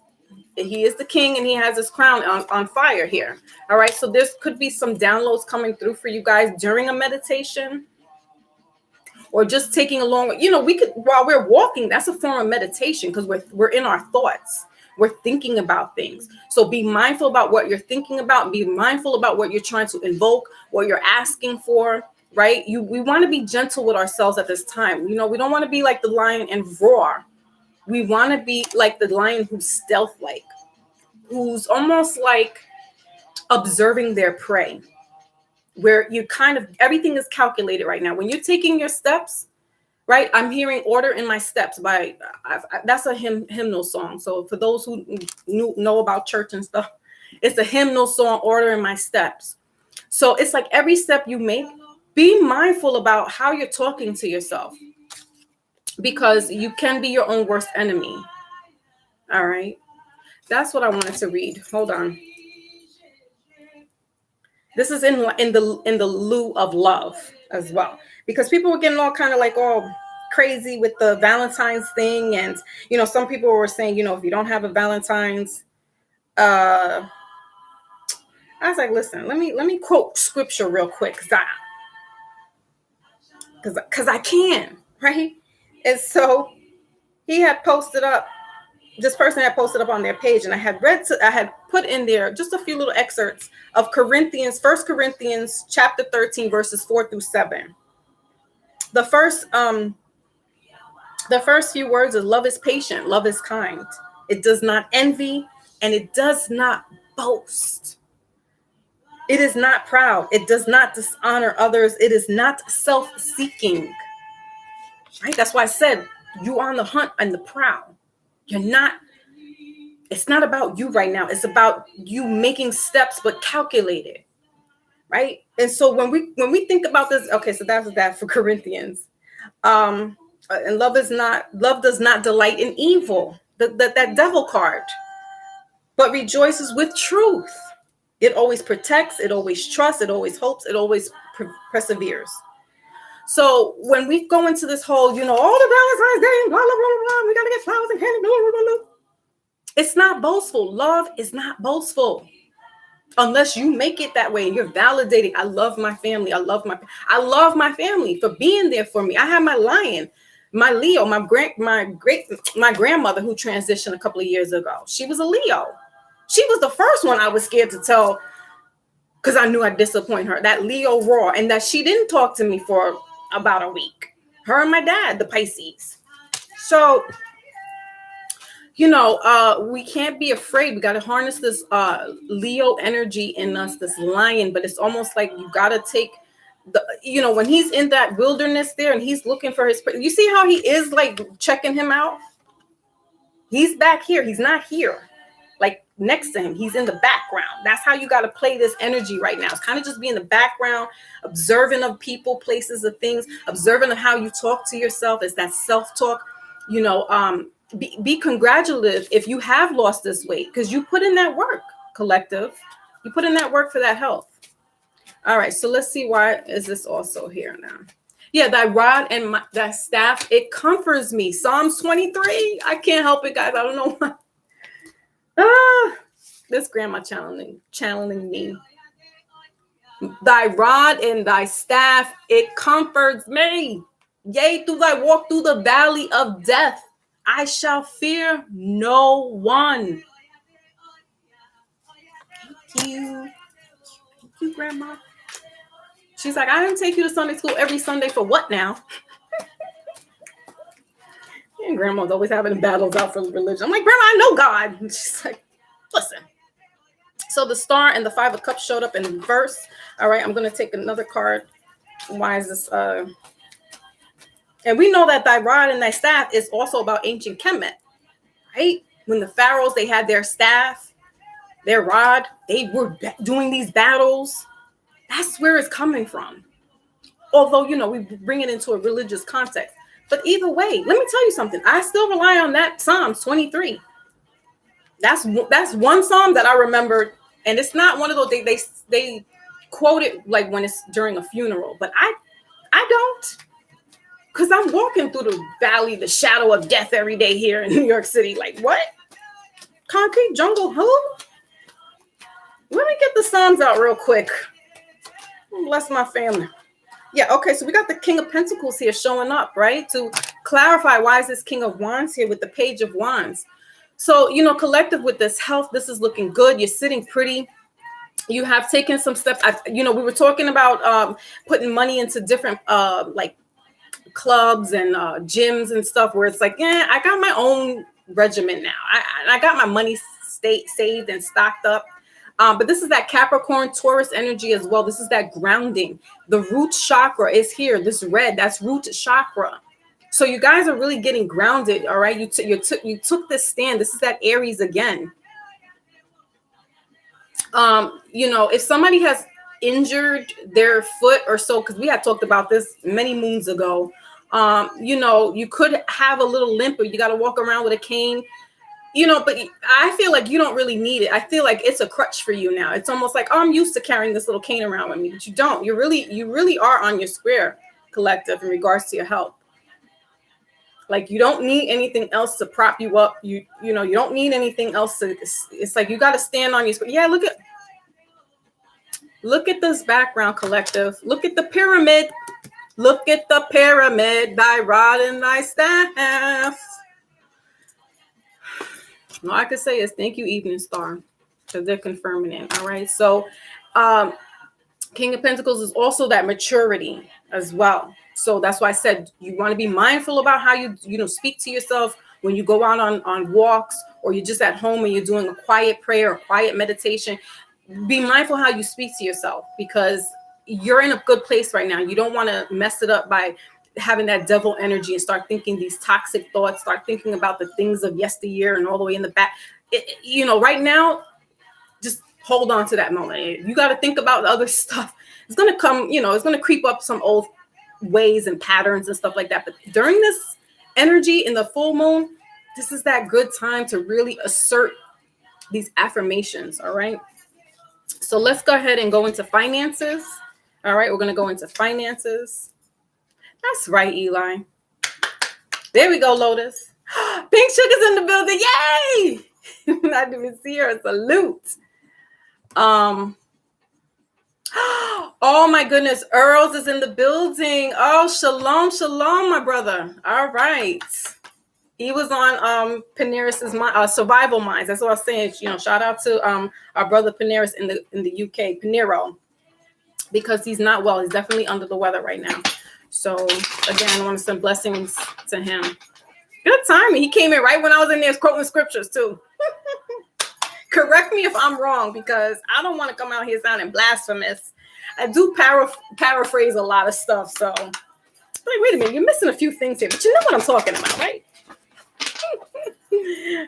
He is the king and he has his crown on fire here. All right. So there could be some downloads coming through for you guys during a meditation, or just taking a long, we could, while we're walking, that's a form of meditation, because we're in our thoughts. We're thinking about things. So be mindful about what you're thinking about. Be mindful about what you're trying to invoke, what you're asking for, right? We want to be gentle with ourselves at this time. We don't want to be like the lion and roar. We want to be like the lion who's stealth-like, who's almost like observing their prey, where you kind of, everything is calculated right now. When you're taking your steps, right? I'm hearing Order in My Steps by, that's a hymnal song. So for those who know about church and stuff, it's a hymnal song, Order in My Steps. So it's like every step you make, be mindful about how you're talking to yourself, because you can be your own worst enemy. All right. That's what I wanted to read. Hold on. This is in the lieu of love as well, because people were getting all kind of like all crazy with the Valentine's thing, and some people were saying, if you don't have a Valentine's, I was like, listen, let me quote scripture real quick, because I can, right? And so he had posted up. This person had posted up on their page, and I had put in there just a few little excerpts of 1 Corinthians chapter 13, verses 4-7. The first few words is, love is patient, love is kind. It does not envy, and it does not boast. It is not proud. It does not dishonor others. It is not self-seeking. Right? That's why I said you on the hunt and the prowl. It's not about you right now. It's about you making steps, but calculated. Right? And so when we think about this, okay, so that's that for Corinthians. And love does not delight in evil, that devil card, but rejoices with truth. It always protects, it always trusts, it always hopes, it always perseveres. So when we go into this whole, all the Valentine's Day, blah, blah, blah, blah, we got to get flowers and candy, blah, blah, blah, blah. It's not boastful. Love is not boastful. Unless you make it that way and you're validating. I love my family. I love my family for being there for me. I have my lion, my Leo, my grandmother who transitioned a couple of years ago. She was a Leo. She was the first one I was scared to tell, because I knew I'd disappoint her. That Leo roar, and that she didn't talk to me for about a week. Her and my dad, the Pisces. So, we can't be afraid. We got to harness this Leo energy in us, this lion. But it's almost like you got to take when he's in that wilderness there and he's looking for his, you see how he is like checking him out? He's back here. He's not here. Like next to him, he's in the background. That's how you got to play this energy right now. It's kind of just be in the background, observing of people, places, of things, observing of how you talk to yourself. It's that self-talk, be congratulative if you have lost this weight, because you put in that work, collective. You put in that work for that health. All right, so let's see, why is this also here now? Yeah, thy rod and thy staff, it comforts me. Psalms 23. I can't help it, guys. I don't know why. This grandma channeling me. Thy rod and thy staff, it comforts me. Yea, through thy walk through the valley of death, I shall fear no one. Thank you, grandma. She's like, I didn't take you to Sunday school every Sunday for what now? And grandma's always having battles out for religion. I'm like, Grandma, I know God. And she's like, listen. So the star and the 5 of Cups showed up in reverse. All right, I'm going to take another card. Why is this? And we know that thy rod and thy staff is also about ancient Kemet, right? When the pharaohs, they had their staff, their rod, they were doing these battles. That's where it's coming from. Although, we bring it into a religious context. But either way, let me tell you something. I still rely on that Psalms 23. That's one psalm that I remember, and it's not one of those they quote it like when it's during a funeral, but I don't, because I'm walking through the valley, the shadow of death every day here in New York City. Like, what? Concrete jungle who? Let me get the Psalms out real quick. Bless my family. Yeah, okay, so we got the King of Pentacles here showing up, right? To clarify, why is this King of Wands here with the Page of Wands? So, collective with this health, this is looking good. You're sitting pretty. You have taken some steps. We were talking about putting money into different like clubs and gyms and stuff where it's like, yeah, I got my own regimen now. I got my money saved and stocked up. But this is that Capricorn Taurus energy as well. This is that grounding. The root chakra is here. This red, that's root chakra. So you guys are really getting grounded. All right. You took this stand. This is that Aries again. If somebody has injured their foot or so, because we had talked about this many moons ago, you could have a little limp, or you got to walk around with a cane. But I feel like you don't really need it. I feel like it's a crutch for you now. It's almost like, oh, I'm used to carrying this little cane around with me, but you don't. You really are on your square, collective, in regards to your health. Like, you don't need anything else to prop you up. You don't need anything else to. It's like you got to stand on your square. Yeah, look at this background, collective. Look at the pyramid. Look at the pyramid, thy rod and thy staff. All I can say is thank you, Evening Star, because they're confirming it. All right. So King of Pentacles is also that maturity as well. So that's why I said you want to be mindful about how you speak to yourself when you go out on walks, or you're just at home and you're doing a quiet prayer or quiet meditation. Be mindful how you speak to yourself, because you're in a good place right now. You don't want to mess it up by having that devil energy and start thinking these toxic thoughts, start thinking about the things of yesteryear and all the way in the back. Right now, just hold on to that moment. You got to think about the other stuff. It's going to come, it's going to creep up some old ways and patterns and stuff like that. But during this energy in the full moon, this is that good time to really assert these affirmations. All right. So let's go ahead and go into finances. All right. We're going to go into finances. That's right, Eli. There we go, Lotus. Pink Sugar's in the building. Yay! I didn't even see her. Salute. Oh my goodness, Earls is in the building. Oh, shalom, my brother. All right. He was on Paneris's Survival Minds. That's what I was saying. Shout out to our brother Paneris in the UK, Panero, because he's not well. He's definitely under the weather right now. So again, I want to send blessings to him. Good timing. He came in right when I was in there quoting scriptures too. Correct me if I'm wrong, because I don't want to come out here sounding blasphemous. I do paraphrase a lot of stuff. So, wait a minute, you're missing a few things here, but you know what I'm talking about, right?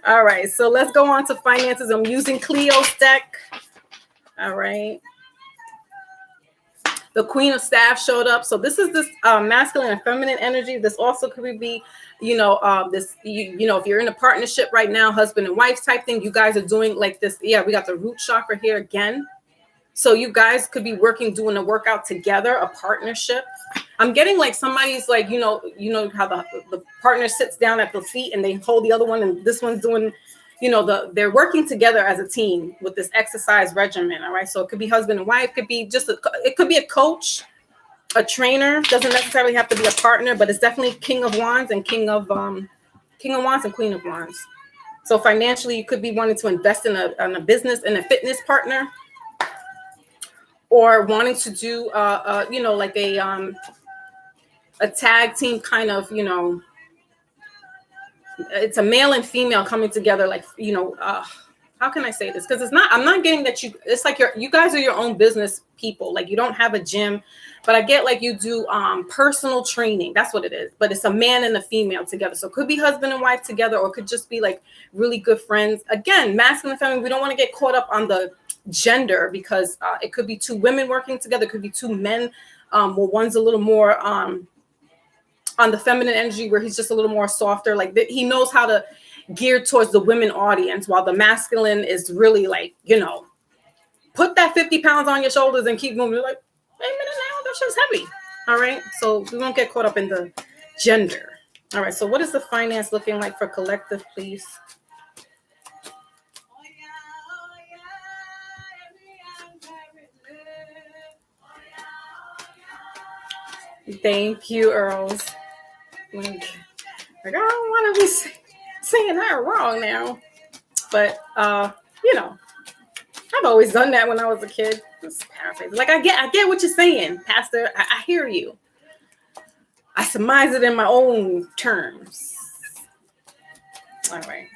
All right, so let's go on to finances. I'm using Cleo's deck. All right. The Queen of Staff showed up. So this is this masculine and feminine energy. This also could be, if you're in a partnership right now, husband and wife type thing, you guys are doing like this. Yeah, we got the root chakra here again. So you guys could be doing a workout together, a partnership. I'm getting like somebody's like, how the partner sits down at the feet and they hold the other one, and this one's doing, they're working together as a team with this exercise regimen. All right. So it could be husband and wife, could be it could be a coach, a trainer. Doesn't necessarily have to be a partner, but it's definitely King of Wands and King of Wands and Queen of Wands. So financially, you could be wanting to invest in a business and a fitness partner, or wanting to do like a tag team kind of, it's a male and female coming together, like, how can I say this? Because I'm not getting that it's like you guys are your own business people. Like, you don't have a gym, but I get like you do personal training. That's what it is. But it's a man and a female together. So it could be husband and wife together, or it could just be like really good friends. Again, masculine and feminine, we don't want to get caught up on the gender, because it could be two women working together. It could be two men. Well, one's a little more on the feminine energy, where he's just a little more softer. Like he knows how to gear towards the women audience, while the masculine is really like, put that 50 pounds on your shoulders and keep moving. You're like, wait a minute now, that shit's heavy. All right. So we won't get caught up in the gender. All right. So what is the finance looking like for collective, please? Thank you, Earls. Like I don't want to be saying that wrong now. But, I've always done that when I was a kid. Just paraphrase. Like, I get what you're saying, Pastor. I hear you. I surmise it in my own terms. All right.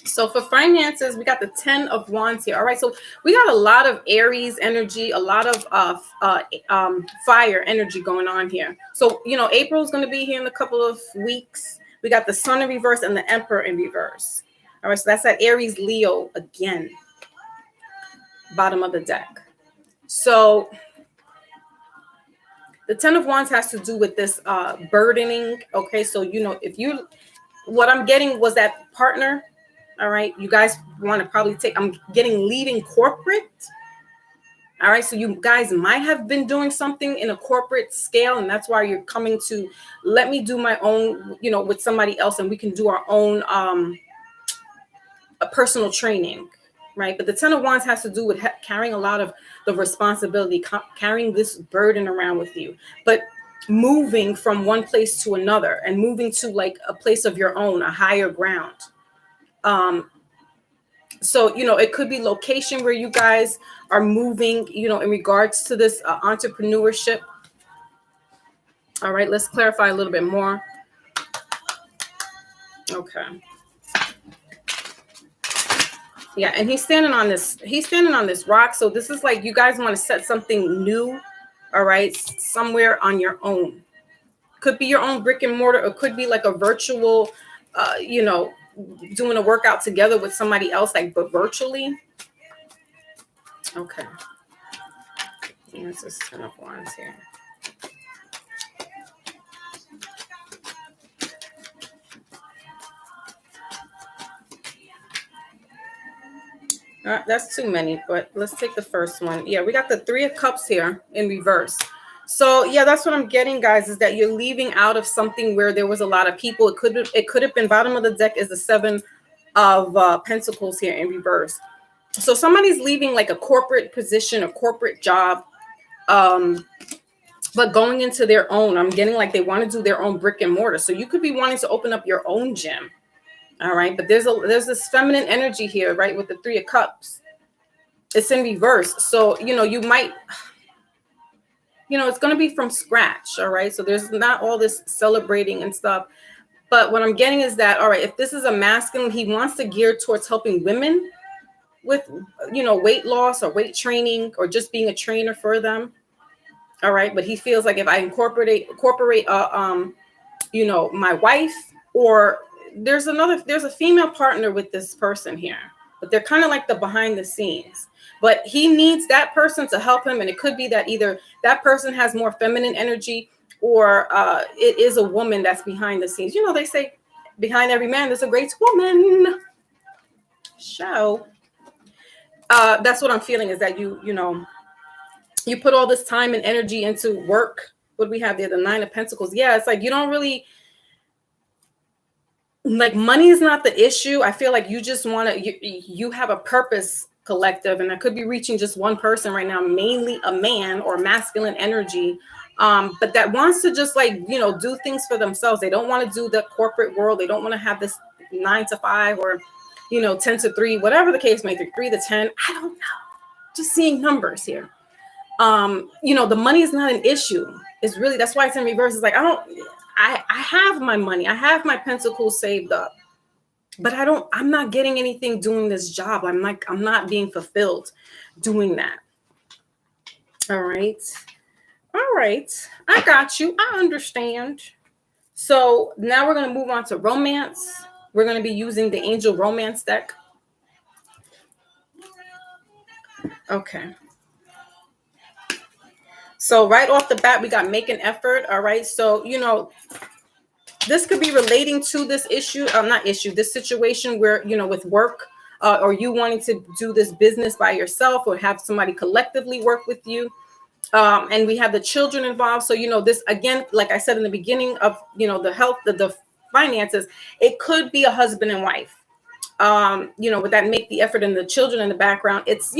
So for finances, we got the 10 of Wands here. All right. So we got a lot of Aries energy, a lot of fire energy going on here. So, April is going to be here in a couple of weeks. We got the Sun in reverse and the Emperor in reverse. All right. So that's that Aries Leo again. Bottom of the deck. So the 10 of Wands has to do with this burdening. Okay. So, what I'm getting was that partner. All right. You guys want to probably I'm getting leaving corporate. All right. So you guys might have been doing something in a corporate scale. And that's why you're coming to let me do my own, with somebody else. And we can do our own a personal training. Right. But the 10 of Wands has to do with carrying a lot of the responsibility, carrying this burden around with you. But moving from one place to another and moving to like a place of your own, a higher ground. So, it could be location where you guys are moving, in regards to this entrepreneurship. All right, let's clarify a little bit more. Okay. Yeah, and he's standing on this rock. So this is like you guys want to set something new, all right, somewhere on your own. Could be your own brick and mortar, or could be like a virtual, doing a workout together with somebody else, like, but virtually. Okay. Here's this 10 of Wands here. That's too many, but let's take the first one. Yeah, we got the 3 of Cups here in reverse. So yeah, that's what I'm getting, guys, is that you're leaving out of something where there was a lot of people. It could have been bottom of the deck is the 7 of Pentacles here in reverse. So somebody's leaving like a corporate position, a corporate job, but going into their own. I'm getting like they want to do their own brick and mortar. So you could be wanting to open up your own gym. All right, but there's this feminine energy here, right, with the 3 of Cups. It's in reverse. So, you might, it's going to be from scratch. All right. So there's not all this celebrating and stuff. But what I'm getting is that, all right, if this is a masculine, he wants to gear towards helping women with, weight loss or weight training or just being a trainer for them. All right. But he feels like if I incorporate, my wife, or there's a female partner with this person here, but they're kind of like the behind the scenes. But he needs that person to help him. And it could be that either that person has more feminine energy, or it is a woman that's behind the scenes. They say behind every man, there's a great woman. So that's what I'm feeling, is that you put all this time and energy into work. What do we have there? The 9 of Pentacles. Yeah, it's like you don't really, like, money is not the issue. I feel like you just want to, you have a purpose collective, and that could be reaching just one person right now, mainly a man or masculine energy, but that wants to just like, do things for themselves. They don't want to do the corporate world. They don't want to have this 9 to 5 or, 10 to 3, whatever the case may be, 3 to 10. I don't know. Just seeing numbers here. The money is not an issue. It's really, that's why it's in reverse. It's like, I have my money. I have my Pentacles saved up, but I'm not getting anything doing this job. I'm not being fulfilled doing that. All right. I got you. I understand. So now we're going to move on to romance. We're going to be using the Angel Romance deck. Okay. So right off the bat, we got make an effort. All right. So, this could be relating to this this situation where, with work, or you wanting to do this business by yourself or have somebody collectively work with you. And we have the children involved. So, this, again, like I said in the beginning of, the health, the finances, it could be a husband and wife, with that make the effort and the children in the background. It's,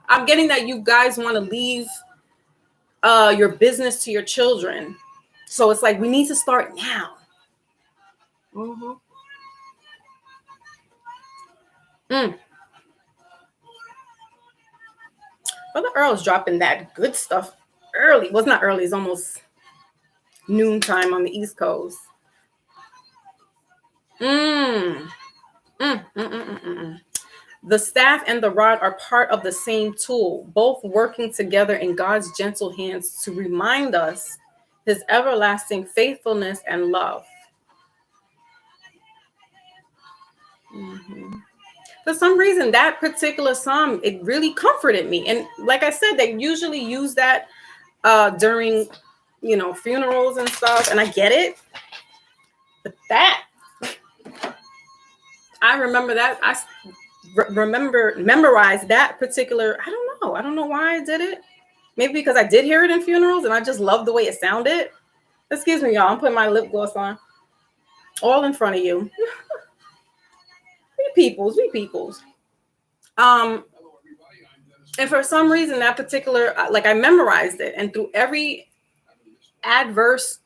I'm getting that you guys want to leave your business to your children. So it's like we need to start now. Mm-hmm. Brother Earl's dropping that good stuff early. Well, it's not early. It's almost noontime on the East Coast. Mm. Mm, mm, mm, mm, mm. The staff and the rod are part of the same tool, both working together in God's gentle hands to remind us his everlasting faithfulness and love. Mm-hmm. For some reason, that particular psalm, it really comforted me. And like I said, they usually use that during, funerals and stuff. And I get it. But that, I remember that. Memorized that particular. I don't know why I did it. Maybe because I did hear it in funerals and I just loved the way it sounded. Excuse me, y'all. I'm putting my lip gloss on. All in front of you. We peoples. And for some reason, that particular, like I memorized it. And through every adverse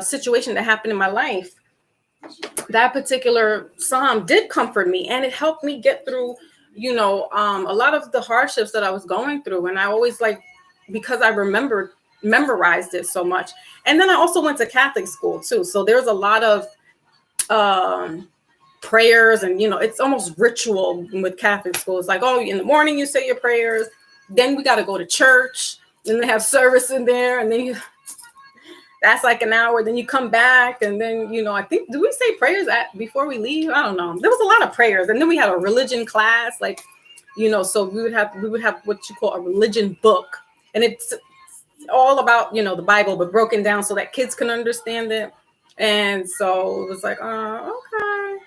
situation that happened in my life, that particular psalm did comfort me. And it helped me get through, a lot of the hardships that I was going through. And I always because I memorized it so much. And then I also went to Catholic school too. So there's a lot of prayers and, it's almost ritual with Catholic school. It's like, oh, in the morning you say your prayers. Then we got to go to church and they have service in there. And then that's like an hour. Then you come back. And then, I think, do we say prayers before we leave? I don't know. There was a lot of prayers. And then we had a religion class, so we would have what you call a religion book. And it's all about, the Bible, but broken down so that kids can understand it. And so it was like, okay.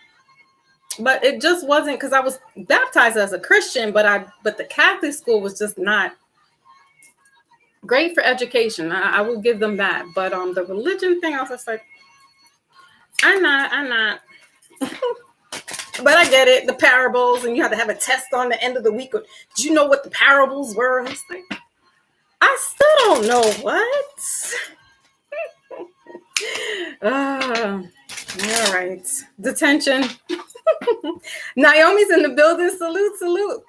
But it just wasn't, because I was baptized as a Christian, but the Catholic school was just not great for education. I will give them that. But the religion thing, I was just like, I'm not. But I get it. The parables, and you had to have a test on the end of the week. Did you know what the parables were? And it's like, I still don't know what. All right. Detention. Naomi's in the building. Salute.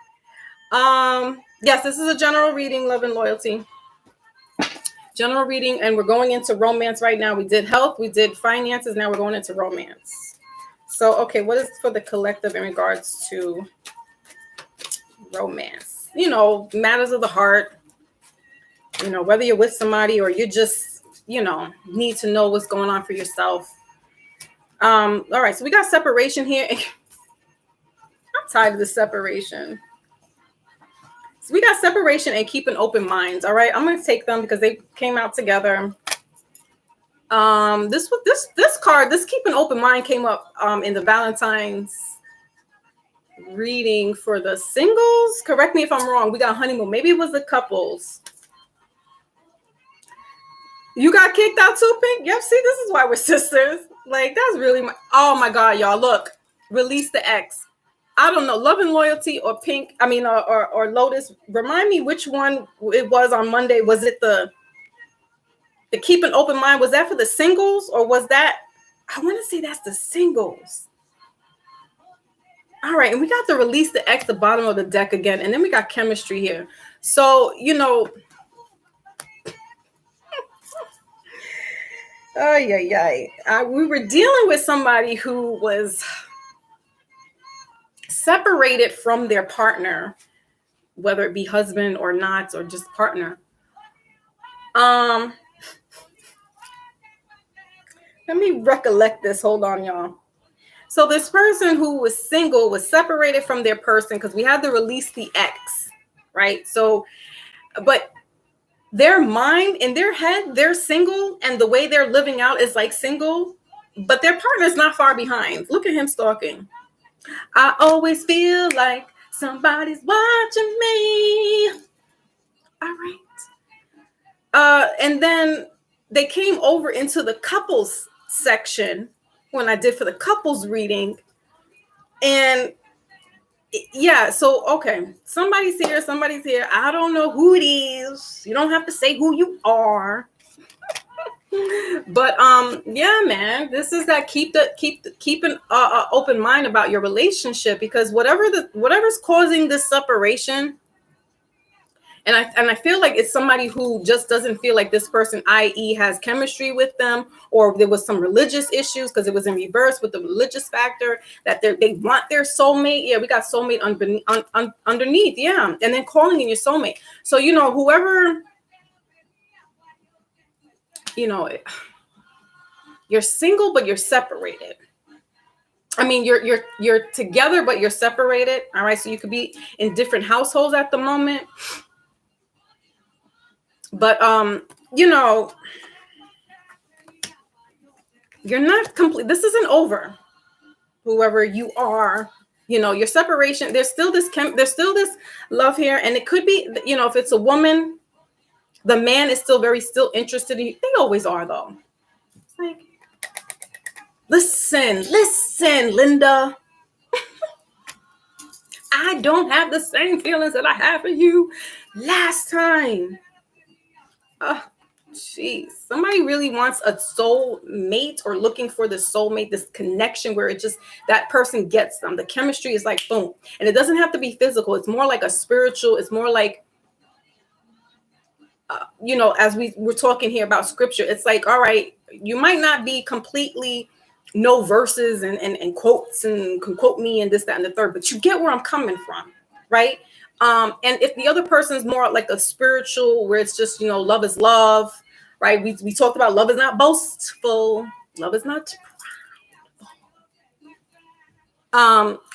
Yes, this is a general reading, love and loyalty. General reading, and we're going into romance right now. We did health, we did finances, now we're going into romance. So, okay, what is for the collective in regards to romance? Matters of the heart. Whether you're with somebody or you just, need to know what's going on for yourself. All right, so we got separation here. I'm tired of the separation. So we got separation and keeping open minds. All right, I'm going to take them because they came out together. This card, this keep an open mind, came up in the Valentine's reading for the singles. Correct me if I'm wrong. We got honeymoon. Maybe it was the couples. You got kicked out too, Pink? Yep. See, this is why we're sisters. Like, that's really oh my God, y'all. Look, release the X. I don't know, Love and Loyalty or Pink. I mean, or Lotus. Remind me which one it was on Monday. Was it the keep an open mind? Was that for the singles or was that? I want to say that's the singles. All right, and we got to release the X, the bottom of the deck again, and then we got chemistry here. So we were dealing with somebody who was separated from their partner, whether it be husband or not, or just partner. Let me recollect this. Hold on, y'all. So this person who was single was separated from their person because we had to release the X, right? So, but their mind, in their head, they're single, and the way they're living out is like single, but their partner's not far behind. Look at him stalking. I always feel like somebody's watching me. All right. And then they came over into the couples section when I did for the couples reading. And Yeah, so okay, somebody's here, somebody's here. I don't know who it is. You don't have to say who you are. But yeah, man, this is that keep an open mind about your relationship, because whatever's causing this separation, and I feel like it's somebody who just doesn't feel like this person, i.e., has chemistry with them, or there was some religious issues because it was in reverse with the religious factor that they want their soulmate. Yeah, we got soulmate underneath. Yeah, and then calling in your soulmate. So whoever you know, you're single but you're separated. I mean, you're together but you're separated. All right, so you could be in different households at the moment, but you're not complete. This isn't over. Whoever you are, your separation, there's still this love here, and it could be, if it's a woman, the man is still interested in you. They always are, though. It's like, listen, Linda, I don't have the same feelings that I had for you last time. Jeez, somebody really wants a soul mate, or looking for the soulmate, this connection where it just, that person gets them. The chemistry is like boom. And it doesn't have to be physical. It's more like a spiritual, it's more like, as we're talking here about scripture, it's like, all right, you might not be completely know verses and quotes and can quote me and this, that, and the third, but you get where I'm coming from, right? And if the other person's more like a spiritual, where it's just, love is love, right? We talked about love is not boastful, love is not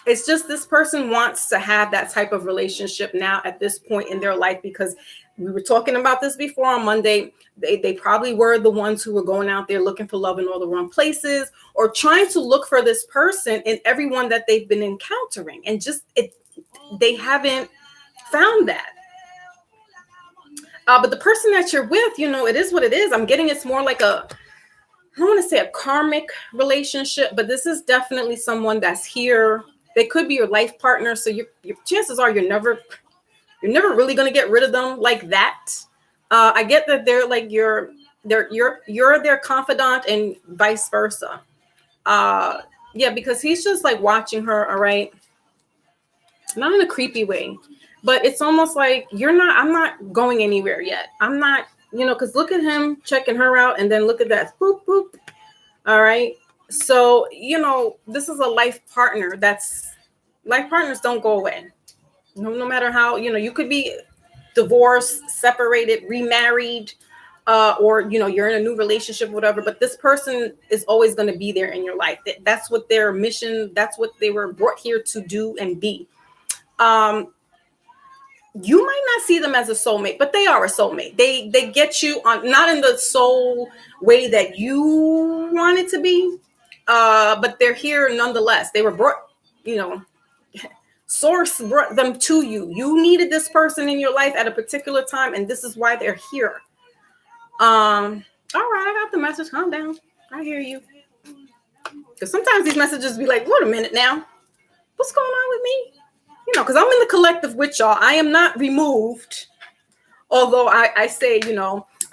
it's just this person wants to have that type of relationship now at this point in their life, because we were talking about this before on Monday. They probably were the ones who were going out there looking for love in all the wrong places, or trying to look for this person in everyone that they've been encountering, and they haven't found that. But the person that you're with, it is what it is. I'm getting, it's more like I don't want to say a karmic relationship, but this is definitely someone that's here. They could be your life partner. So your chances are you're never really going to get rid of them like that. I get that they're like you're their confidant, and vice versa. Yeah, because he's just like watching her. All right. Not in a creepy way, but it's almost like I'm not going anywhere yet. I'm not, because look at him checking her out, and then look at that. Boop, boop. All right. So, this is a life partner. Life partners don't go away. No matter how, you could be divorced, separated, remarried, or, you're in a new relationship, whatever, but this person is always going to be there in your life. That's what their mission, that's what they were brought here to do and be. You might not see them as a soulmate, but they are a soulmate. They get you on, not in the soul way that you want it to be, but they're here nonetheless. They were brought, source brought them to you. You needed this person in your life at a particular time, and this is why they're here. All right, I got the message. Calm down. I hear you. Because sometimes these messages be like, wait a minute now. What's going on with me? Because I'm in the collective with y'all. I am not removed. Although I say,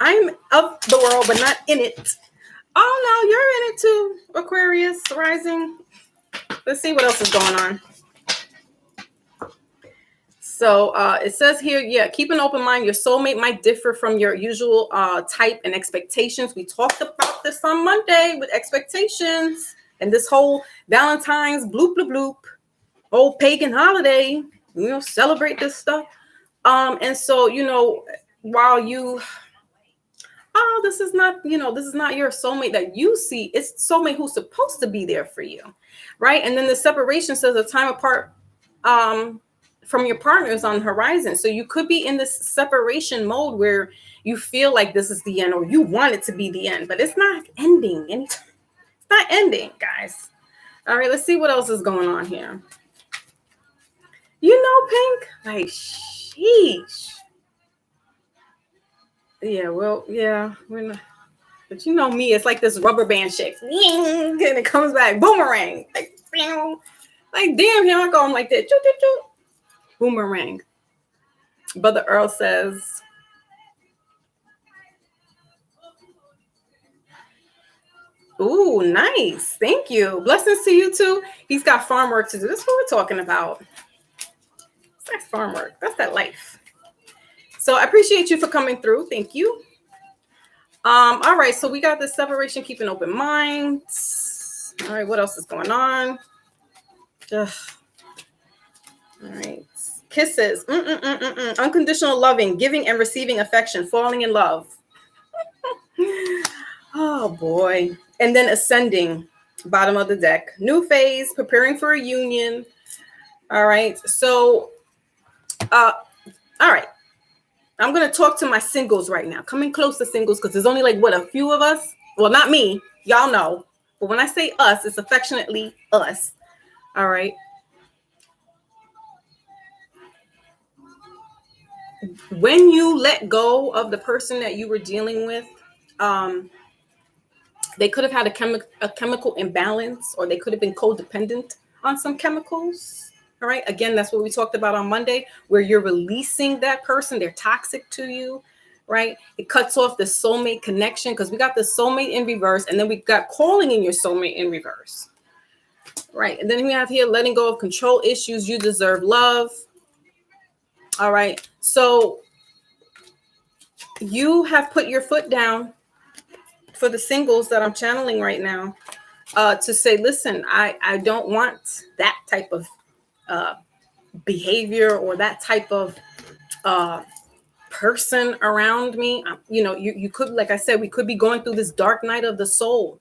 I'm of the world, but not in it. Oh, no, you're in it too, Aquarius rising. Let's see what else is going on. So it says here, yeah, keep an open mind. Your soulmate might differ from your usual type and expectations. We talked about this on Monday with expectations and this whole Valentine's bloop, bloop, bloop. Old pagan holiday, celebrate this stuff. And so, while this is not your soulmate that you see, it's soulmate who's supposed to be there for you, right? And then the separation says a time apart from your partner is on the horizon. So you could be in this separation mode where you feel like this is the end, or you want it to be the end, but it's not ending. It's not ending, guys. All right, let's see what else is going on here. Pink, like, sheesh. Yeah, well, yeah, we're not. But me, it's like this rubber band shake, and it comes back, boomerang. Like, Like, damn, here I go. I'm like that. Choo, choo, choo. Boomerang. But the Earl says, ooh, nice. Thank you. Blessings to you too. He's got farm work to do. That's what we're talking about. That's farm work. That's that life. So I appreciate you for coming through. Thank you. All right. So we got the separation, keeping open minds. All right. What else is going on? Ugh. All right. Kisses. Unconditional loving, giving and receiving affection, falling in love. Oh boy. And then ascending, bottom of the deck. New phase, preparing for a union. All right. So, all right. I'm going to talk to my singles right now. Coming close to singles because there's only like, what, a few of us? Well, not me. Y'all know. But when I say us, it's affectionately us. All right. When you let go of the person that you were dealing with, they could have had a chemical imbalance, or they could have been codependent on some chemicals. All right. Again, that's what we talked about on Monday, where you're releasing that person. They're toxic to you. Right. It cuts off the soulmate connection because we got the soulmate in reverse, and then we got calling in your soulmate in reverse. Right. And then we have here letting go of control issues. You deserve love. All right. So you have put your foot down for the singles that I'm channeling right now, to say, listen, I don't want that type of behavior or that type of person around me. You know, you could, like I said, we could be going through this dark night of the soul,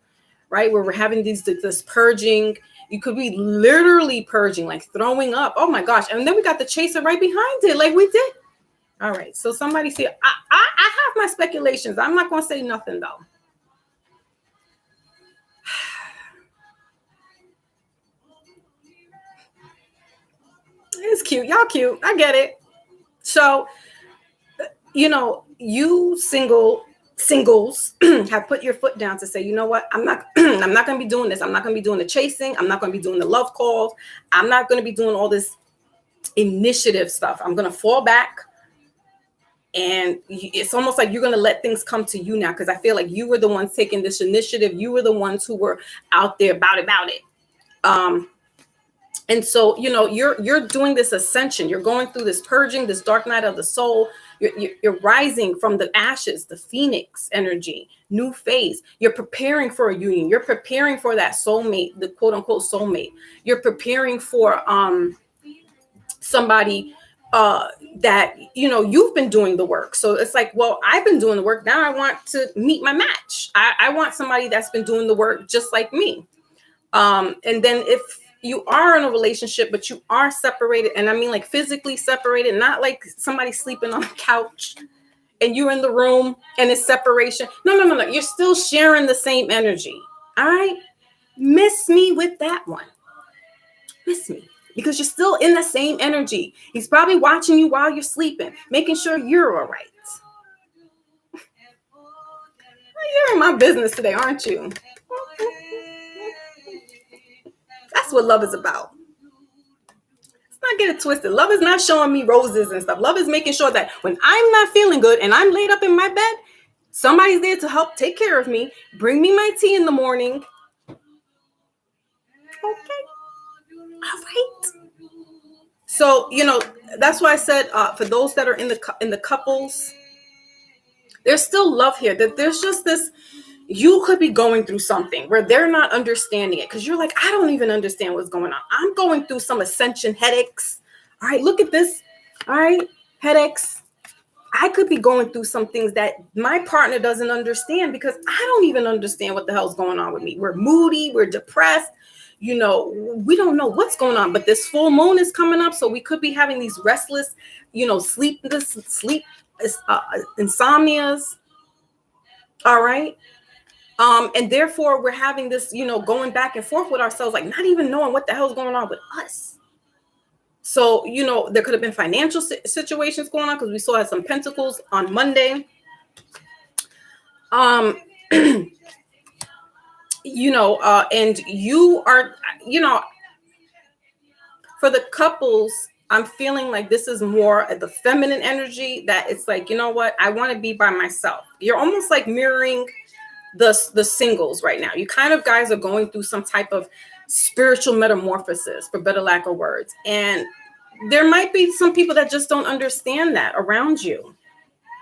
right? Where we're having this purging. You could be literally purging, like throwing up. Oh my gosh. And then we got the chaser right behind it, like we did. All right. So somebody say, I have my speculations. I'm not going to say nothing though. It's cute. Y'all cute. I get it. So, you know, you singles have put your foot down to say, you know what, I'm not I'm not going to be doing this. I'm not going to be doing the chasing. I'm not going to be doing the love calls. I'm not going to be doing all this initiative stuff. I'm going to fall back. And it's almost like you're going to let things come to you now, because I feel like you were the ones taking this initiative. You were the ones who were out there about it. And so, you know, you're doing this ascension. You're going through this purging, this dark night of the soul. You're rising from the ashes, the phoenix energy, new phase. You're preparing for a union. You're preparing for that soulmate, the quote unquote soulmate. You're preparing for somebody that, you know, you've been doing the work. So it's like, well, I've been doing the work. Now I want to meet my match. I want somebody that's been doing the work just like me. And then if you are in a relationship, but you are separated, and I mean like physically separated, not like somebody sleeping on a couch and you're in the room and it's separation. No. You're still sharing the same energy. All right. Miss me with that one. Miss me. Because you're still in the same energy. He's probably watching you while you're sleeping, making sure you're all right. You're in my business today, aren't you? That's what love is about. Let's not get it twisted. Love is not showing me roses and stuff. Love is making sure that when I'm not feeling good and I'm laid up in my bed, somebody's there to help take care of me, bring me my tea in the morning. Okay. All right. So, you know, that's why I said, for those that are in the couples, there's still love here. That there's just this, you could be going through something where they're not understanding it, because you're like, I don't even understand what's going on. I'm going through some ascension headaches. All right, look at this. All right, headaches. I could be going through some things that my partner doesn't understand, because I don't even understand what the hell's going on with me. We're moody, we're depressed. You know, we don't know what's going on, but this full moon is coming up. So we could be having these restless, you know, sleep insomnias. All right. And therefore we're having this, you know, going back and forth with ourselves, like not even knowing what the hell's going on with us. So, you know, there could have been financial situations going on, because we saw some pentacles on Monday. You know, and you are, you know, For the couples, I'm feeling like this is more of the feminine energy, that it's like, you know what, I want to be by myself. You're almost like mirroring the singles right now. You kind of guys are going through some type of spiritual metamorphosis, for better lack of words. And there might be some people that just don't understand that around you.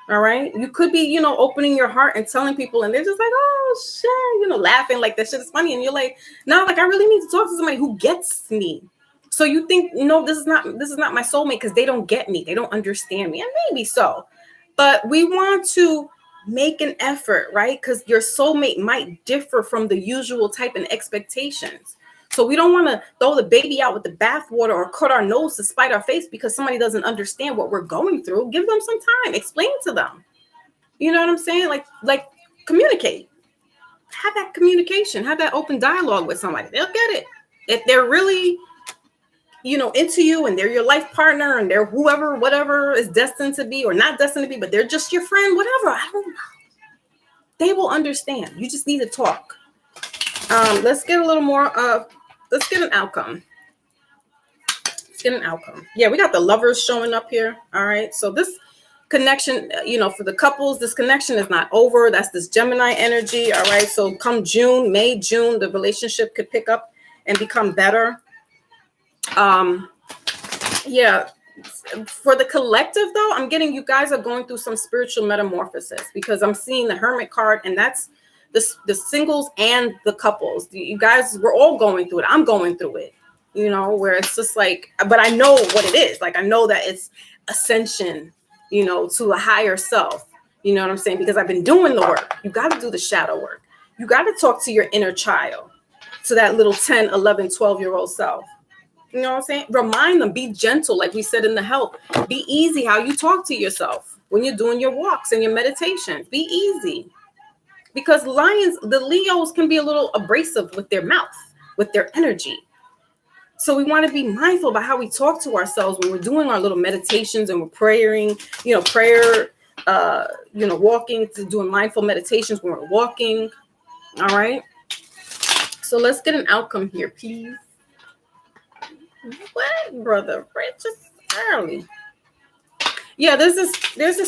All right. You could be, you know, opening your heart and telling people, and they're just like, oh shit, you know, laughing like that shit is funny. And you're like, no, like I really need to talk to somebody who gets me. So you think, no, this is not my soulmate because they don't get me. They don't understand me. And maybe so. But we want to make an effort, right? Because your soulmate might differ from the usual type and expectations. So we don't want to throw the baby out with the bathwater or cut our nose to spite our face because somebody doesn't understand what we're going through. Give them some time. Explain to them. You know what I'm saying? Like communicate. Have that communication. Have that open dialogue with somebody. They'll get it. If they're really, you know, into you and they're your life partner and they're whatever is destined to be or not destined to be, but they're just your friend, whatever. I don't know. They will understand. You just need to talk. Let's get a little more let's get an outcome. Let's get an outcome. Yeah, we got the lovers showing up here. All right. So this connection, you know, for the couples, this connection is not over. That's this Gemini energy. All right. So come May, June, the relationship could pick up and become better. Yeah. For the collective, though, I'm getting you guys are going through some spiritual metamorphosis because I'm seeing the Hermit card, and that's the singles and the couples. You guys, we're all going through it. I'm going through it, you know, where it's just like, but I know what it is. Like, I know that it's ascension, you know, to a higher self. You know what I'm saying? Because I've been doing the work. You got to do the shadow work. You got to talk to your inner child, to that little 10, 11, 12-year-old self. You know what I'm saying? Remind them, be gentle, like we said in the help. Be easy how you talk to yourself when you're doing your walks and your meditations. Be easy. Because the Leos can be a little abrasive with their mouth, with their energy. So we want to be mindful about how we talk to ourselves when we're doing our little meditations and we're praying, you know, walking, to doing mindful meditations when we're walking. All right. So let's get an outcome here, please. What, brother? Just early. Yeah, there's this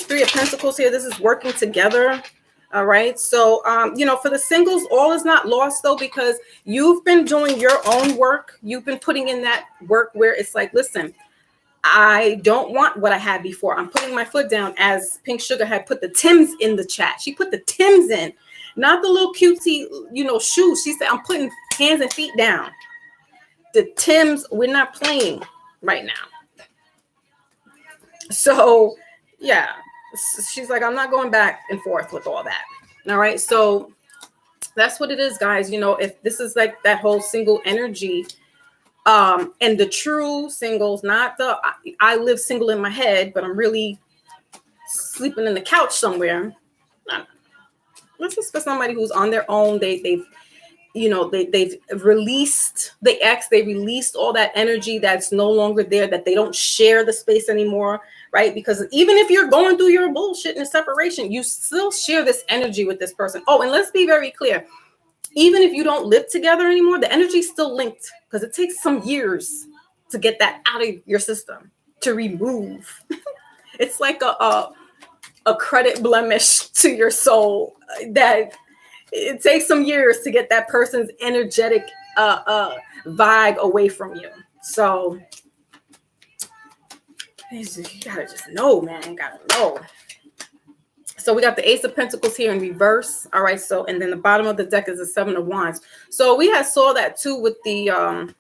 Three of Pentacles here. This is working together. All right. So, you know, for the singles, all is not lost, though, because you've been doing your own work. You've been putting in that work where it's like, listen, I don't want what I had before. I'm putting my foot down, as Pink Sugar had put the Tims in the chat. She put the Tims in, not the little cutesy, you know, shoes. She said, I'm putting hands and feet down. The Tims, we're not playing right now. So, yeah, she's like, I'm not going back and forth with all that. All right. So that's what it is, guys. You know, if this is like that whole single energy, and the true singles, not the I live single in my head, but I'm really sleeping in the couch somewhere. This is for somebody who's on their own. They've released the ex. They released all that energy that's no longer there, that they don't share the space anymore, right? Because even if you're going through your bullshit in a separation, you still share this energy with this person. Oh, and let's be very clear. Even if you don't live together anymore, the energy is still linked, because it takes some years to get that out of your system, to remove. It's like a credit blemish to your soul, that it takes some years to get that person's energetic vibe away from you. So you gotta just know, man. Gotta know. So we got the Ace of Pentacles here in reverse. All right. So, and then the bottom of the deck is the Seven of Wands. So we had saw that too with the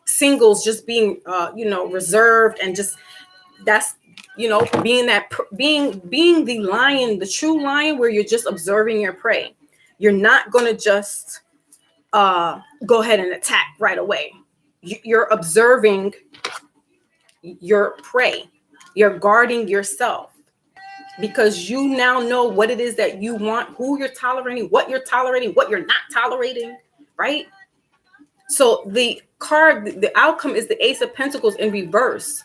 singles just being, reserved, and just that's, being the lion, the true lion, where you're just observing your prey. You're not going to just go ahead and attack right away. You're observing your prey. You're guarding yourself, because you now know what it is that you want, who you're tolerating, what you're not tolerating, right? So the outcome is the Ace of Pentacles in reverse.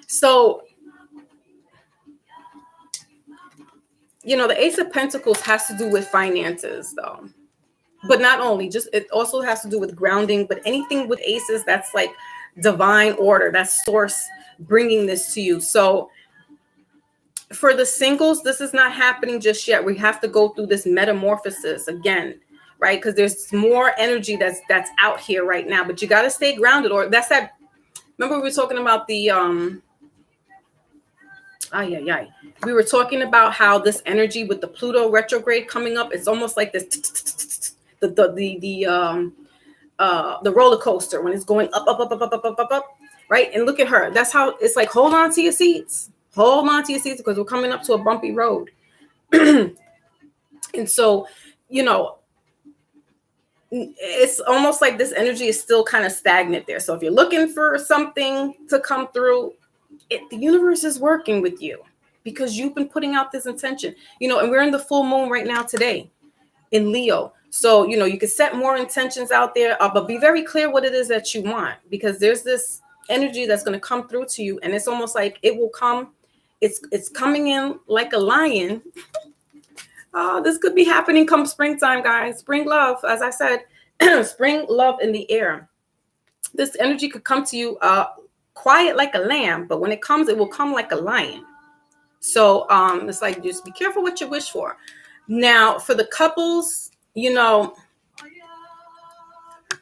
So, the Ace of Pentacles has to do with finances, though. But not only, just it also has to do with grounding, but anything with aces, that's like divine order, that's source bringing this to you. So for the singles, this is not happening just yet. We have to go through this metamorphosis again, right? Because there's more energy that's out here right now, but you got to stay grounded. Or that's that. Remember, we were talking about the we were talking about how this energy with the Pluto retrograde coming up, it's almost like this the roller coaster when it's going up, right? And look at her. That's how it's like. Hold on to your seats. Hold on to your seats because we're coming up to a bumpy road. And so, it's almost like this energy is still kind of stagnant there. So if you're looking for something to come through, the universe is working with you because you've been putting out this intention, and we're in the full moon right now today in Leo. So, you can set more intentions out there, but be very clear what it is that you want, because there's this energy that's going to come through to you. And it's almost like it will come. It's coming in like a lion. This could be happening come springtime, guys. Spring love, as I said, spring love in the air. This energy could come to you quiet like a lamb, but when it comes, it will come like a lion. So it's like, just be careful what you wish for. Now, for the couples,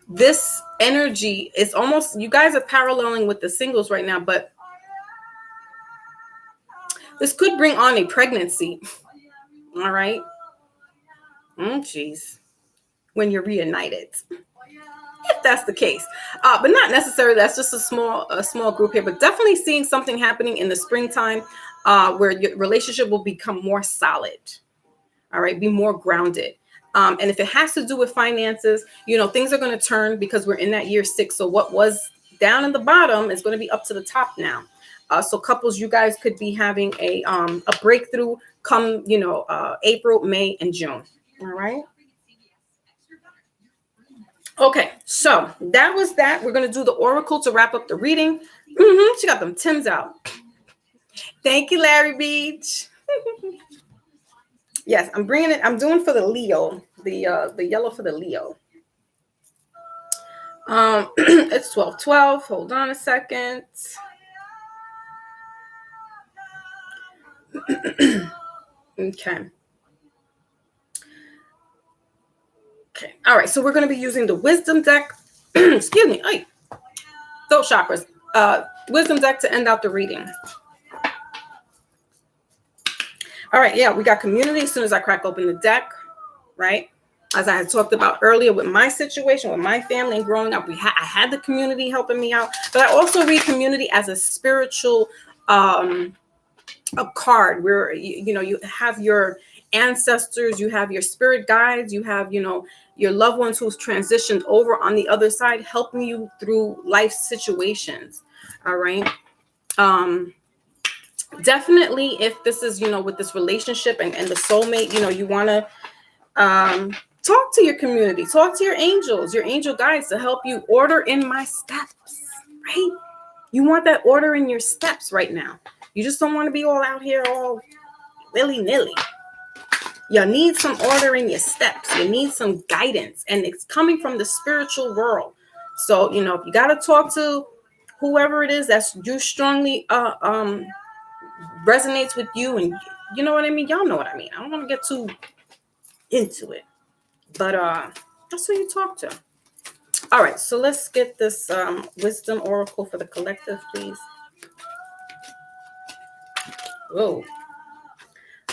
this energy is almost, you guys are paralleling with the singles right now, but this could bring on a pregnancy. All right. Geez. When you're reunited, if that's the case, but not necessarily. That's just a small group here, but definitely seeing something happening in the springtime where your relationship will become more solid. All right. Be more grounded. And if it has to do with finances, things are going to turn because we're in that year 6. So what was down in the bottom is going to be up to the top now. So couples, you guys could be having a breakthrough come, April, May, and June. All right. Okay. So that was that. We're going to do the oracle to wrap up the reading. She got them Tims out. Thank you, Larry Beach. Yes, I'm bringing it. I'm doing for the Leo, the yellow for the Leo. It's 12:12. Hold on a second. Okay. All right. So we're going to be using the wisdom deck. Excuse me. Throat chakras. Wisdom deck to end out the reading. All right. Yeah, we got community as soon as I crack open the deck. Right. As I had talked about earlier with my situation, with my family and growing up, I had the community helping me out. But I also read community as a spiritual a card where, you have your ancestors, you have your spirit guides, you have, your loved ones who's transitioned over on the other side, helping you through life situations. All right. Definitely, if this is, with this relationship and the soulmate, you want to talk to your community, talk to your angel guides to help you order in my steps, right? You want that order in your steps right now. You just don't want to be all out here all willy-nilly. You need some order in your steps. You need some guidance, and it's coming from the spiritual world. So, if you got to talk to whoever it is that's you strongly resonates with you, and you know what I mean? Y'all know what I mean. I don't want to get too into it, but that's who you talk to. All right, so let's get this wisdom oracle for the collective, please. Whoa.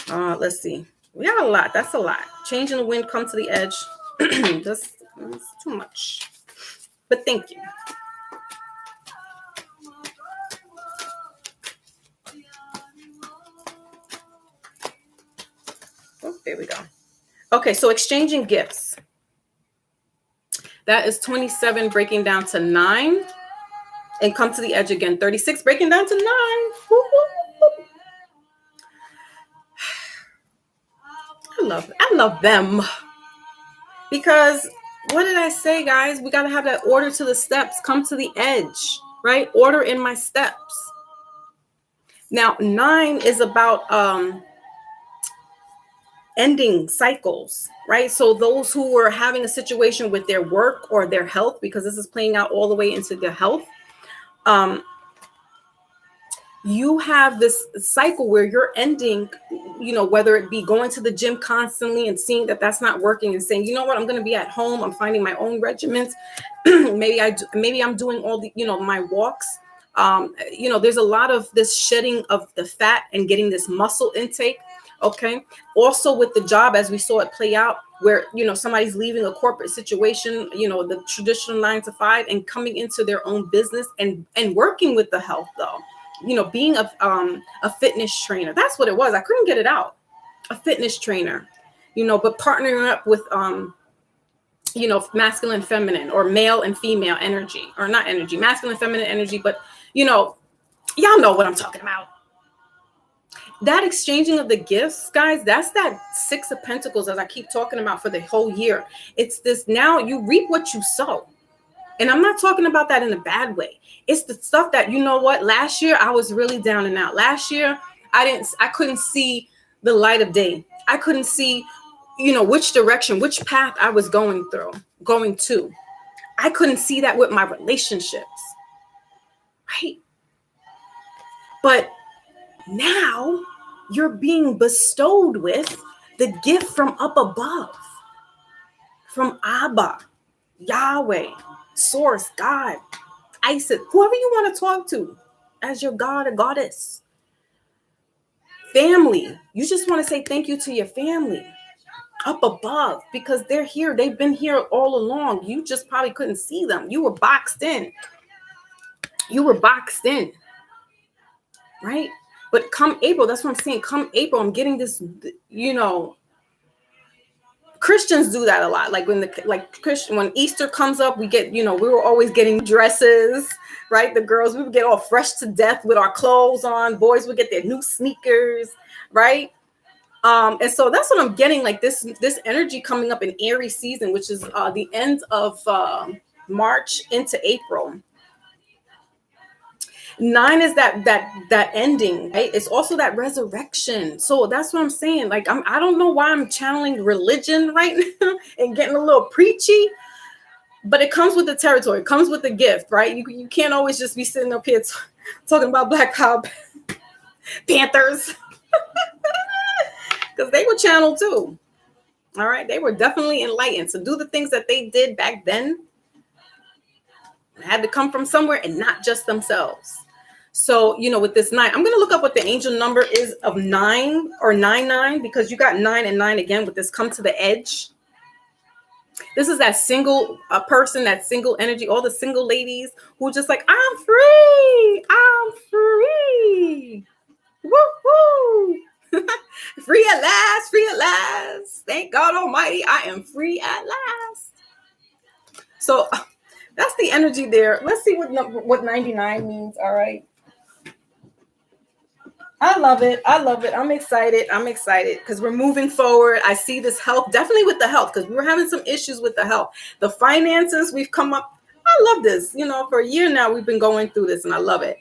Let's see. We got a lot. That's a lot. Changing the wind, come to the edge. Just it's too much. But thank you. Oh, there we go. Okay, so exchanging gifts. That is 27 breaking down to 9. And come to the edge again. 36 breaking down to 9. I love them. Because what did I say, guys? We got to have that order to the steps. Come to the edge, right? Order in my steps. Now, 9 is about ending cycles, right? So those who were having a situation with their work or their health, because this is playing out all the way into their health, you have this cycle where you're ending, whether it be going to the gym constantly and seeing that that's not working and saying, you know what, I'm going to be at home. I'm finding my own regimens. maybe I'm doing all the, my walks. There's a lot of this shedding of the fat and getting this muscle intake. Okay. Also with the job, as we saw it play out, where, somebody's leaving a corporate situation, the traditional 9 to 5, and coming into their own business and working with the health though. Being a fitness trainer. That's what it was. I couldn't get it out. A fitness trainer, but partnering up with, masculine, feminine, or male and female energy, or not energy, masculine, feminine energy. But, y'all know what I'm talking about. That exchanging of the gifts, guys, that's that 6 of Pentacles, as I keep talking about for the whole year. It's this, now you reap what you sow. And I'm not talking about that in a bad way. It's the stuff that, last year I was really down and out. Last year, I couldn't see the light of day. I couldn't see, which direction, which path I was going to. I couldn't see that with my relationships. Right? But now you're being bestowed with the gift from up above, from Abba, Yahweh, Source, God, Isis, whoever you want to talk to as your god or goddess. Family. You just want to say thank you to your family up above, because they're here. They've been here all along. You just probably couldn't see them. You were boxed in. Right? But come April, that's what I'm saying. Come April, I'm getting this, Christians do that a lot. Like when Easter comes up, we get, we were always getting dresses, right? The girls, we would get all fresh to death with our clothes on. Boys would get their new sneakers, right? And so that's what I'm getting, like this energy coming up in Aries season, which is the end of March into April. 9 is that ending, right? It's also that resurrection. So that's what I'm saying. Like, I don't know why I'm channeling religion right now and getting a little preachy, but it comes with the territory. It comes with the gift, right? You can't always just be sitting up here talking about Black Power Panthers, because they were channeled too. All right, they were definitely enlightened. So do the things that they did back then. It had to come from somewhere and not just themselves. So, with this 9, I'm going to look up what the angel number is of 9 or 99, because you got 9 and 9 again with this come to the edge. This is that single person, that single energy, all the single ladies who are just like, I'm free. Woo-hoo. Free at last. Thank God Almighty, I am free at last. So that's the energy there. Let's see what 99 means. All right. I love it. I'm excited because we're moving forward. I see this health, definitely with the health, because we were having some issues with the health. The finances, we've come up. I love this. For a year now, we've been going through this, and I love it.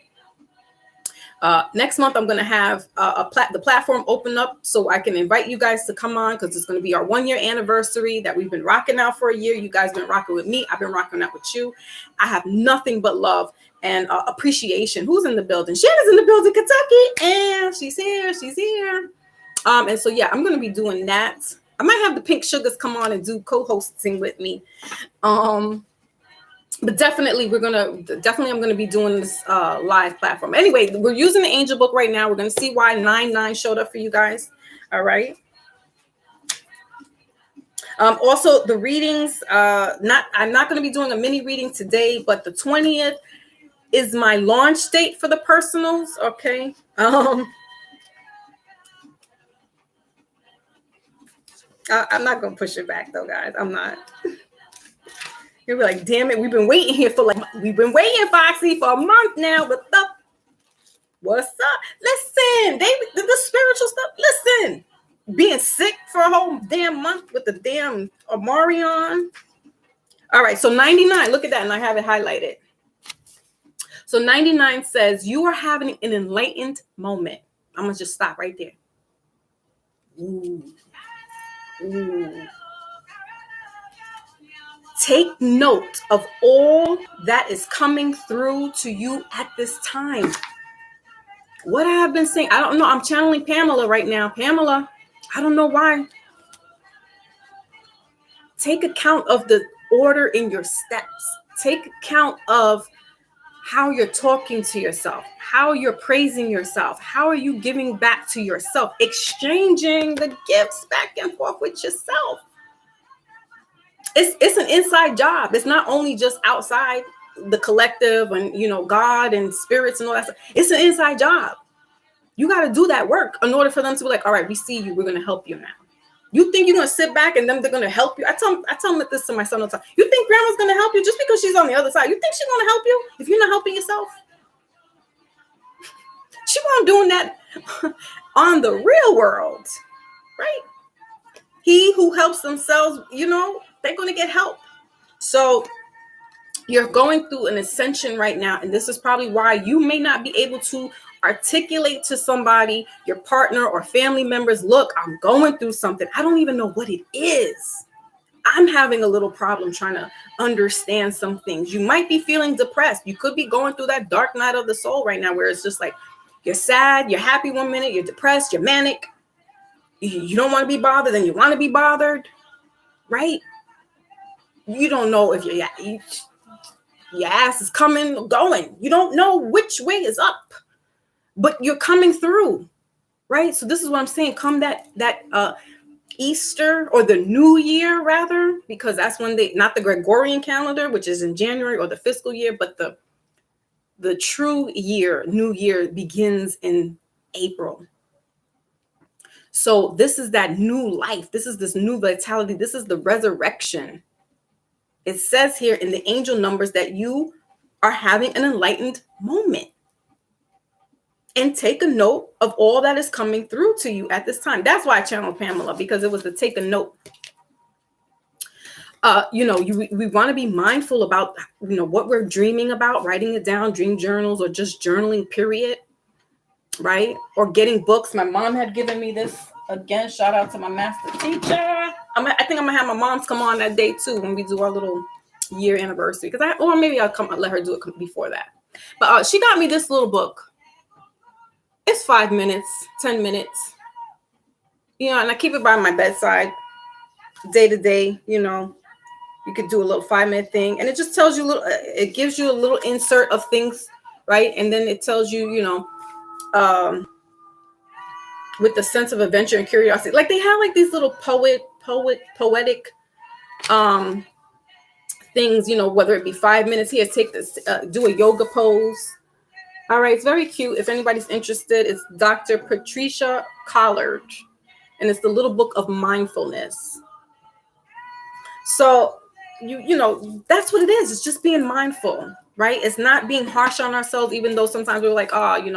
Next month, I'm going to have the platform open up so I can invite you guys to come on, because it's going to be our 1-year anniversary that we've been rocking out for a year. You guys been rocking with me. I've been rocking out with you. I have nothing but love and appreciation. Who's in the building? Shannon's in the building, Kentucky, and she's here. And so, yeah, I'm going to be doing that. I might have the Pink Sugars come on and do co-hosting with me. But definitely, I'm going to be doing this live platform. Anyway, we're using the angel book right now. We're going to see why 99 showed up for you guys. All right. Also, the readings, I'm not going to be doing a mini reading today, but the 20th is my launch date for the personals. Okay. I'm not going to push it back though, guys. I'm not. You'll be like, damn it, we've been waiting, Foxy, for a month now. What's up? Listen, the spiritual stuff. Listen, being sick for a whole damn month with the damn Omarion. All right, so 99, look at that, and I have it highlighted. So 99 says, you are having an enlightened moment. I'm going to just stop right there. Ooh. Ooh. Take note of all that is coming through to you at this time. What I have been saying, I don't know. I'm channeling Pamela right now. Pamela, I don't know why. Take account of the order in your steps. Take account of how you're talking to yourself, how you're praising yourself, how are you giving back to yourself, exchanging the gifts back and forth with yourself. It's an inside job. It's not only just outside the collective and, you know, God and spirits and all that stuff. It's an inside job. You got to do that work in order for them to be like, all right, we see you. We're going to help you now. You think you're going to sit back and then they're going to help you? I tell them this to my son all the time. You think grandma's going to help you just because she's on the other side? You think she's going to help you if you're not helping yourself? She won't doing that on the real world, right? He who helps themselves, you know, they're going to get help. So you're going through an ascension right now. And this is probably why you may not be able to articulate to somebody, your partner or family members, look, I'm going through something. I don't even know what it is. I'm having a little problem trying to understand some things. You might be feeling depressed. You could be going through that dark night of the soul right now where it's just like you're sad, you're happy one minute, you're depressed, you're manic. You don't want to be bothered, then you want to be bothered, right? You don't know if your ass is coming or going. You don't know which way is up, but you're coming through, right? So this is what I'm saying. Come that Easter or the New Year, rather, because that's when not the Gregorian calendar, which is in January, or the fiscal year, but the true year, New Year, begins in April. So this is that new life. This is this new vitality. This is the resurrection. It says here in the angel numbers that you are having an enlightened moment. And take a note of all that is coming through to you at this time. That's why I channeled Pamela, because it was to take a note. We want to be mindful about, what we're dreaming about, writing it down, dream journals, or just journaling, period. Right? Or getting books. My mom had given me this. Again, shout out to my master teacher. I think I'm gonna have my moms come on that day too when we do our little year anniversary. Or maybe I'll let her do it before that. But she got me this little book. It's 5 minutes, 10 minutes. And I keep it by my bedside, day to day. You could do a little 5-minute thing, and it just tells you it gives you a little insert of things, right? And then it tells you, with the sense of adventure and curiosity, like they have like these little poetic things, whether it be 5 minutes here, take this, do a yoga pose. All right, it's very cute. If anybody's interested, it's Dr. Patricia Collard, and it's the little book of mindfulness. So that's what it is. It's just being mindful, right? It's not being harsh on ourselves, even though sometimes we're like,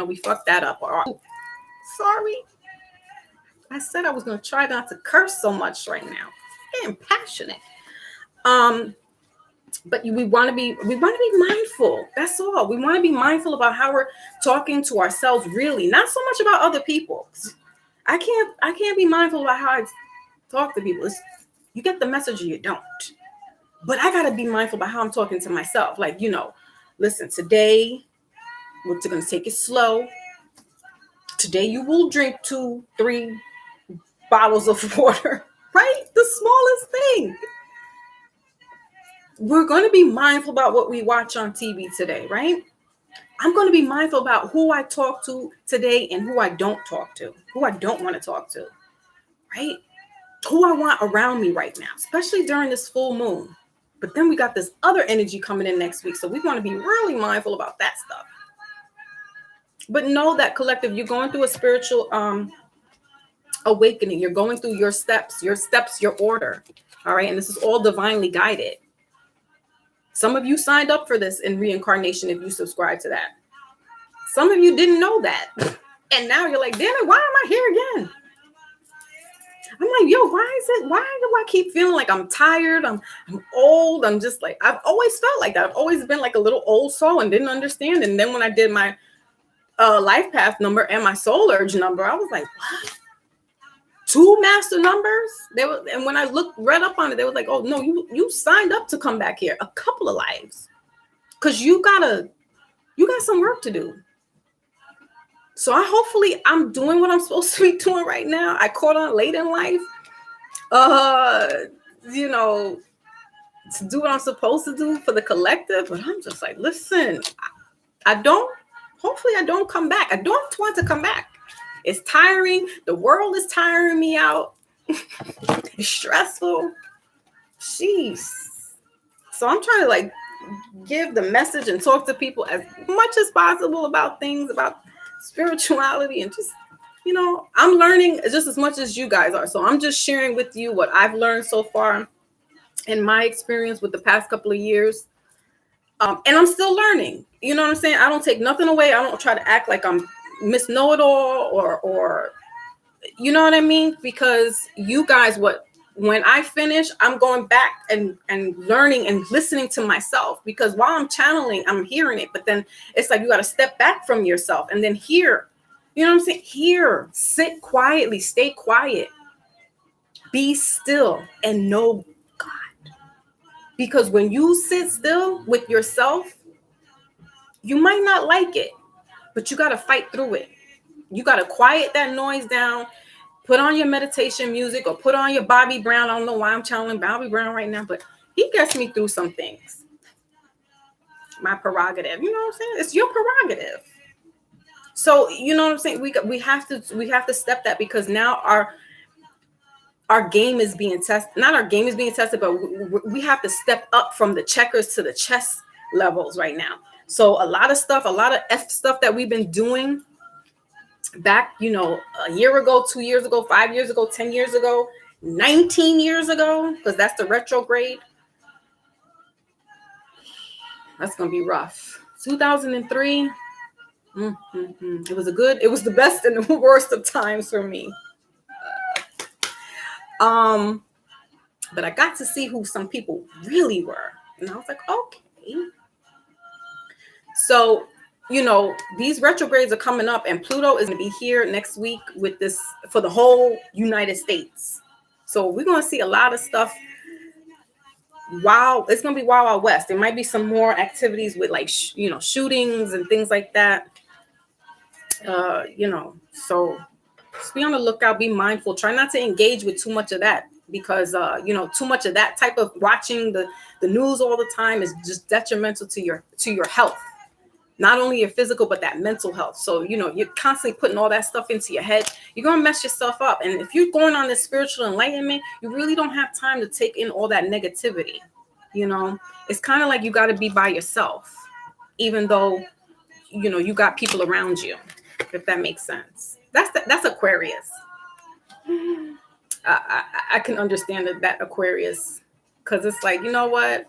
we fucked that up, or sorry. I said I was going to try not to curse so much right now. I'm passionate. But we want to be mindful. That's all. We want to be mindful about how we're talking to ourselves, really, not so much about other people. I can't be mindful about how I talk to people. You get the message or you don't. But I got to be mindful about how I'm talking to myself. Like, listen, today we're going to take it slow. Today you will drink 2-3 bottles of water, right? The smallest thing. We're going to be mindful about what we watch on TV today, right? I'm going to be mindful about who I talk to today and who I don't talk to, who I don't want to talk to, right? Who I want around me right now, especially during this full moon. But then we got this other energy coming in next week. So we want to be really mindful about that stuff. But know that, collective, you're going through a spiritual awakening. You're going through your steps, your order. All right. And this is all divinely guided. Some of you signed up for this in reincarnation if you subscribe to that. Some of you didn't know that. And now you're like, damn it, why am I here again? I'm like, yo, why do I keep feeling like I'm tired? I'm old. I'm just like, I've always felt like that. I've always been like a little old soul and didn't understand. And then when I did my life path number and my soul urge number, I was like, what? 2 master numbers. And when I read up on it, they were like, oh no, you signed up to come back here a couple of lives, because you got some work to do. So hopefully I'm doing what I'm supposed to be doing right now. I caught on late in life, you know, to do what I'm supposed to do for the collective. But I'm just like, listen, hopefully I don't come back. I don't want to come back. It's tiring. The world is tiring me out. It's stressful. Jeez. So I'm trying to like give the message and talk to people as much as possible about things, about spirituality, and just, you know, I'm learning just as much as you guys are. So I'm just sharing with you what I've learned so far in my experience with the past couple of years. And I'm still learning. You know what I'm saying? I don't take nothing away. I don't try to act like I'm Miss Know-It-All or you know what I mean? Because you guys, when I finish, I'm going back and learning and listening to myself, because while I'm channeling, I'm hearing it. But then it's like you got to step back from yourself and then hear. You know what I'm saying? Hear, sit quietly, stay quiet, be still, and know God. Because when you sit still with yourself, you might not like it, but you got to fight through it. You got to quiet that noise down. Put on your meditation music or put on your Bobby Brown. I don't know why I'm channeling Bobby Brown right now, but he gets me through some things. My prerogative. You know what I'm saying? It's your prerogative. So, you know what I'm saying? We have to step that, because now our game is being tested. Not our game is being tested, but we have to step up from the checkers to the chess levels right now. So a lot of F stuff that we've been doing back, you know, a year ago, 2 years ago, 5 years ago, 10 years ago, 19 years ago, because that's the retrograde. That's going to be rough. 2003. It was the best and the worst of times for me. But I got to see who some people really were. And I was like, okay. So, you know, these retrogrades are coming up, and Pluto is going to be here next week with this for the whole United States. So we're going to see a lot of stuff. Wow, it's going to be Wild Wild West. There might be some more activities with like, shootings and things like that. You know, so just be on the lookout, be mindful. Try not to engage with too much of that, because, too much of that type of watching the news all the time is just detrimental to your health. Not only your physical, but that mental health. So, you know, you're constantly putting all that stuff into your head. You're going to mess yourself up. And if you're going on this spiritual enlightenment, you really don't have time to take in all that negativity. You know, it's kind of like you got to be by yourself, even though, you know, you got people around you, if that makes sense. That's Aquarius. I can understand that Aquarius, because it's like, you know what?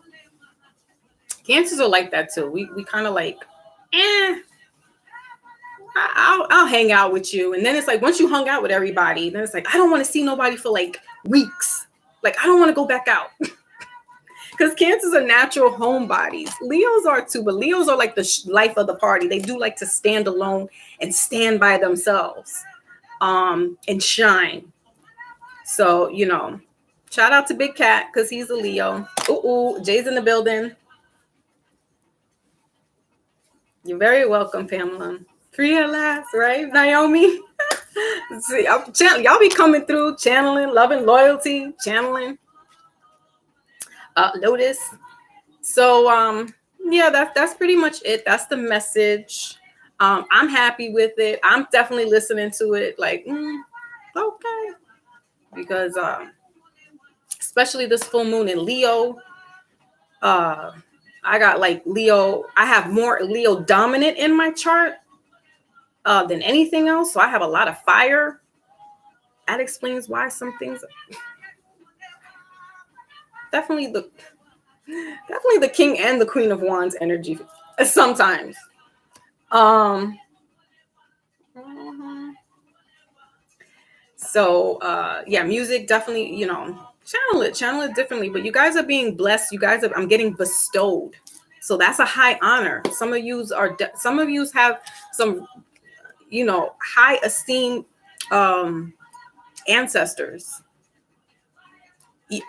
Cancers are like that too. We kind of like, I'll hang out with you. And then it's like, once you hung out with everybody, then it's like, I don't want to see nobody for like weeks. Like, I don't want to go back out. Because Cancers are natural homebodies. Leos are too, but Leos are like the life of the party. They do like to stand alone and stand by themselves, and shine. So, you know, shout out to Big Cat, because he's a Leo. Ooh, Jay's in the building. You're very welcome, Pamela. Free at last, right, Naomi? See, y'all be coming through, channeling, loving, loyalty, channeling. Lotus. So, yeah, that's pretty much it. That's the message. I'm happy with it. I'm definitely listening to it. Like, okay, because especially this full moon in Leo. I got like Leo. I have more Leo dominant in my chart than anything else. So I have a lot of fire. That explains why some things. Definitely the King and the Queen of Wands energy sometimes. So yeah, music definitely, you know, channel it differently. But you guys are being blessed. I'm getting bestowed. So that's a high honor. Some of you have some, you know, high esteem ancestors.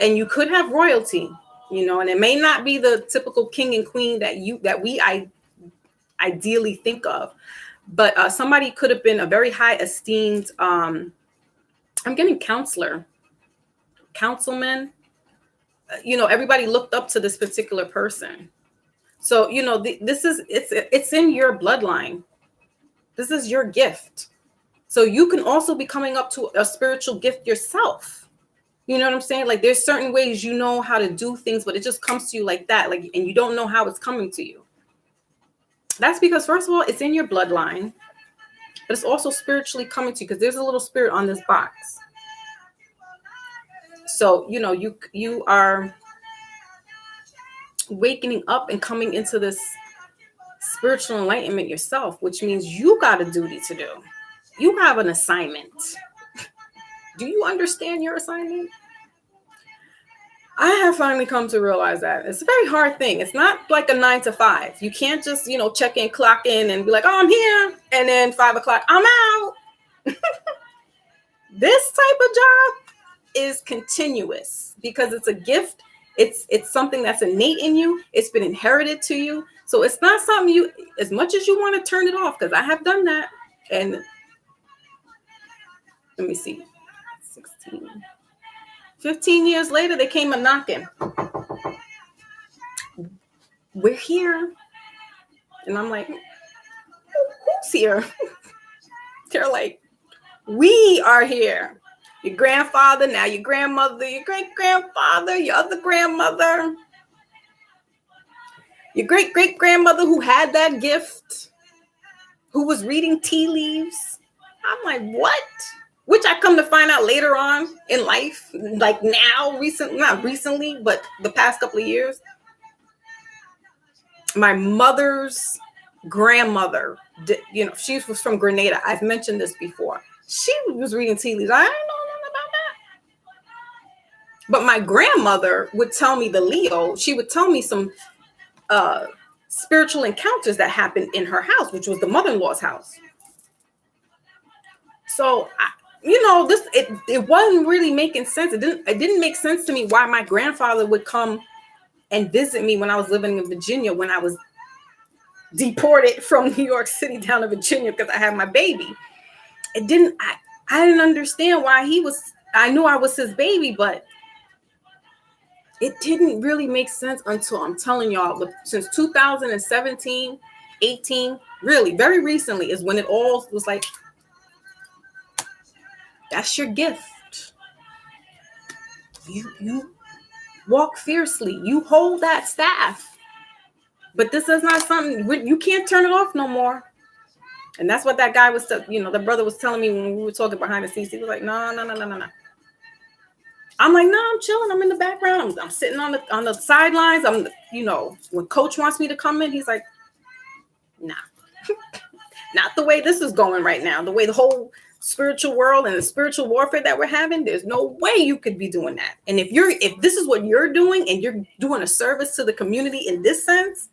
And you could have royalty, and it may not be the typical king and queen that we ideally think of, but somebody could have been a very high esteemed, I'm getting councilman. Everybody looked up to this particular person. So, it's in your bloodline. This is your gift. So you can also be coming up to a spiritual gift yourself. You know what I'm saying? Like, there's certain ways how to do things, but it just comes to you like that. Like, and you don't know how it's coming to you. That's because, first of all, it's in your bloodline, but it's also spiritually coming to you because there's a little spirit on this box. So, you are waking up and coming into this spiritual enlightenment yourself, which means you got a duty to do. You have an assignment. Do you understand your assignment? I have finally come to realize that it's a very hard thing. It's not like a 9 to 5. You can't just, check in, clock in and be like, oh, I'm here. And then 5 o'clock, I'm out. This type of job is continuous because it's a gift. It's something that's innate in you. It's been inherited to you. So it's not something as much as you want to turn it off, because I have done that. And let me see, 15 years later, they came a knocking. We're here. And I'm like, who's here? They're like, we are here. Your grandfather, now your grandmother, your great-grandfather, your other grandmother, your great-great-grandmother who had that gift, who was reading tea leaves. I'm like, what? Which I come to find out later on in life, like now, not recently, but the past couple of years. My mother's grandmother, she was from Grenada. I've mentioned this before. She was reading tea leaves. I didn't know nothing about that. But my grandmother would tell me she would tell me some spiritual encounters that happened in her house, which was the mother-in-law's house. So, it wasn't really making sense. It didn't make sense to me why my grandfather would come and visit me when I was living in Virginia, when I was deported from New York City down to Virginia because I had my baby. I didn't understand why I knew I was his baby, but it didn't really make sense until, I'm telling y'all, since 2017, 18, really very recently is when it all was like, that's your gift. You walk fiercely. You hold that staff. But this is not something, you can't turn it off no more. And that's what that guy was, the brother was telling me when we were talking behind the scenes. He was like, no. I'm like, no, I'm chilling. I'm in the background. I'm sitting on the sidelines. When coach wants me to come in, he's like, nah, not the way this is going right now. The way the whole spiritual world and the spiritual warfare that we're having, there's no way you could be doing that. And if this is what you're doing and you're doing a service to the community in this sense,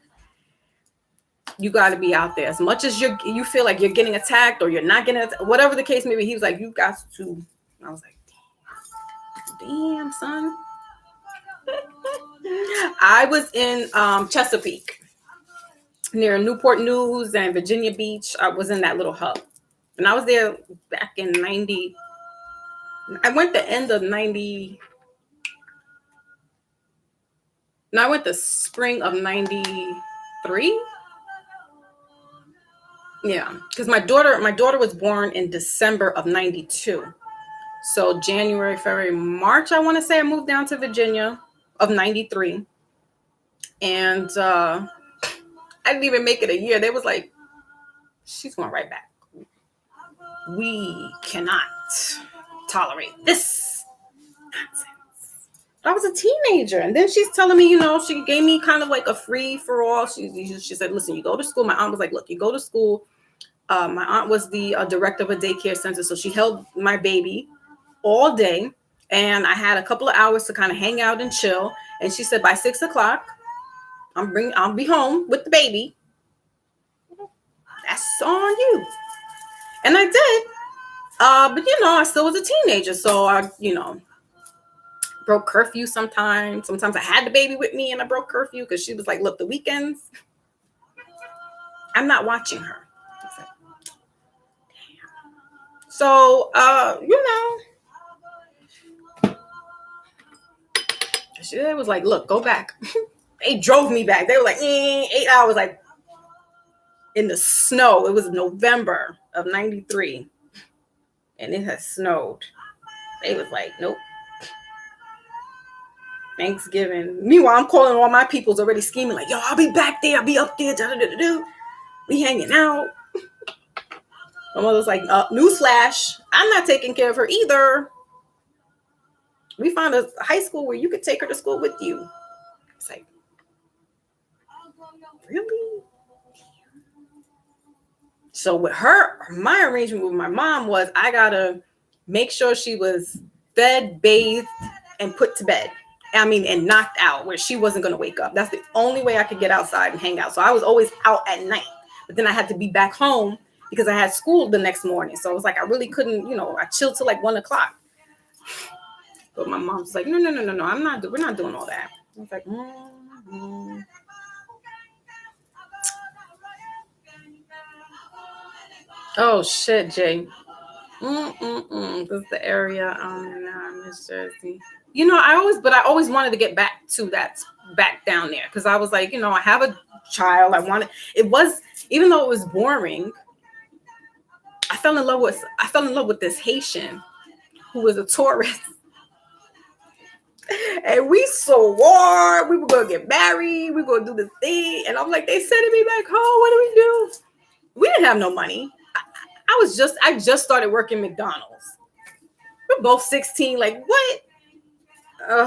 you got to be out there. As much as you feel like you're getting attacked or you're not getting attacked, whatever the case may be, he was like, you got to. I was like, damn, son. I was in Chesapeake, near Newport News and Virginia Beach. I was in that little hub. And I was there back in 90. I went the end of 90. No, I went the spring of 93. Yeah, because my daughter was born in December of 92. So January, February, March, I want to say I moved down to Virginia of 93. And I didn't even make it a year. They was like, she's going right back. We cannot tolerate this nonsense. But I was a teenager. And then she's telling me, she gave me kind of like a free for all. She said, listen, you go to school. My aunt was like, look, you go to school. My aunt was the director of a daycare center. So she held my baby all day. And I had a couple of hours to kind of hang out and chill. And she said, by 6 o'clock, I'll be home with the baby. That's on you. And I did. But I still was a teenager, so I, broke curfew sometimes. Sometimes I had the baby with me and I broke curfew because she was like, look, the weekends, I'm not watching her. Like, so, she was like, look, go back. They drove me back. They were like, 8 hours, like in the snow. It was November of 93 and it has snowed. They was like, nope. Thanksgiving. Meanwhile, I'm calling all my people's already scheming like, yo, I'll be back there. I'll be up there. We hanging out. My mother's like, newsflash, I'm not taking care of her either. We found a high school where you could take her to school with you. It's like, really? So with her, my arrangement with my mom was I gotta make sure she was fed, bathed, and put to bed. And knocked out where she wasn't gonna wake up. That's the only way I could get outside and hang out. So I was always out at night, but then I had to be back home because I had school the next morning. So it was like I really couldn't, I chilled till like 1 o'clock. But my mom's like, no, we're not doing all that. I was like, Oh shit, Jay. This is the area Miss Jersey. I always wanted to get back to that, back down there, because I was like, I have a child. Even though it was boring, I fell in love with this Haitian who was a tourist. And we swore we were gonna get married, we were gonna do the thing. And I'm like, they sending me back home. What do we do? We didn't have no money. I just started working McDonald's. We're both 16. Like, what? I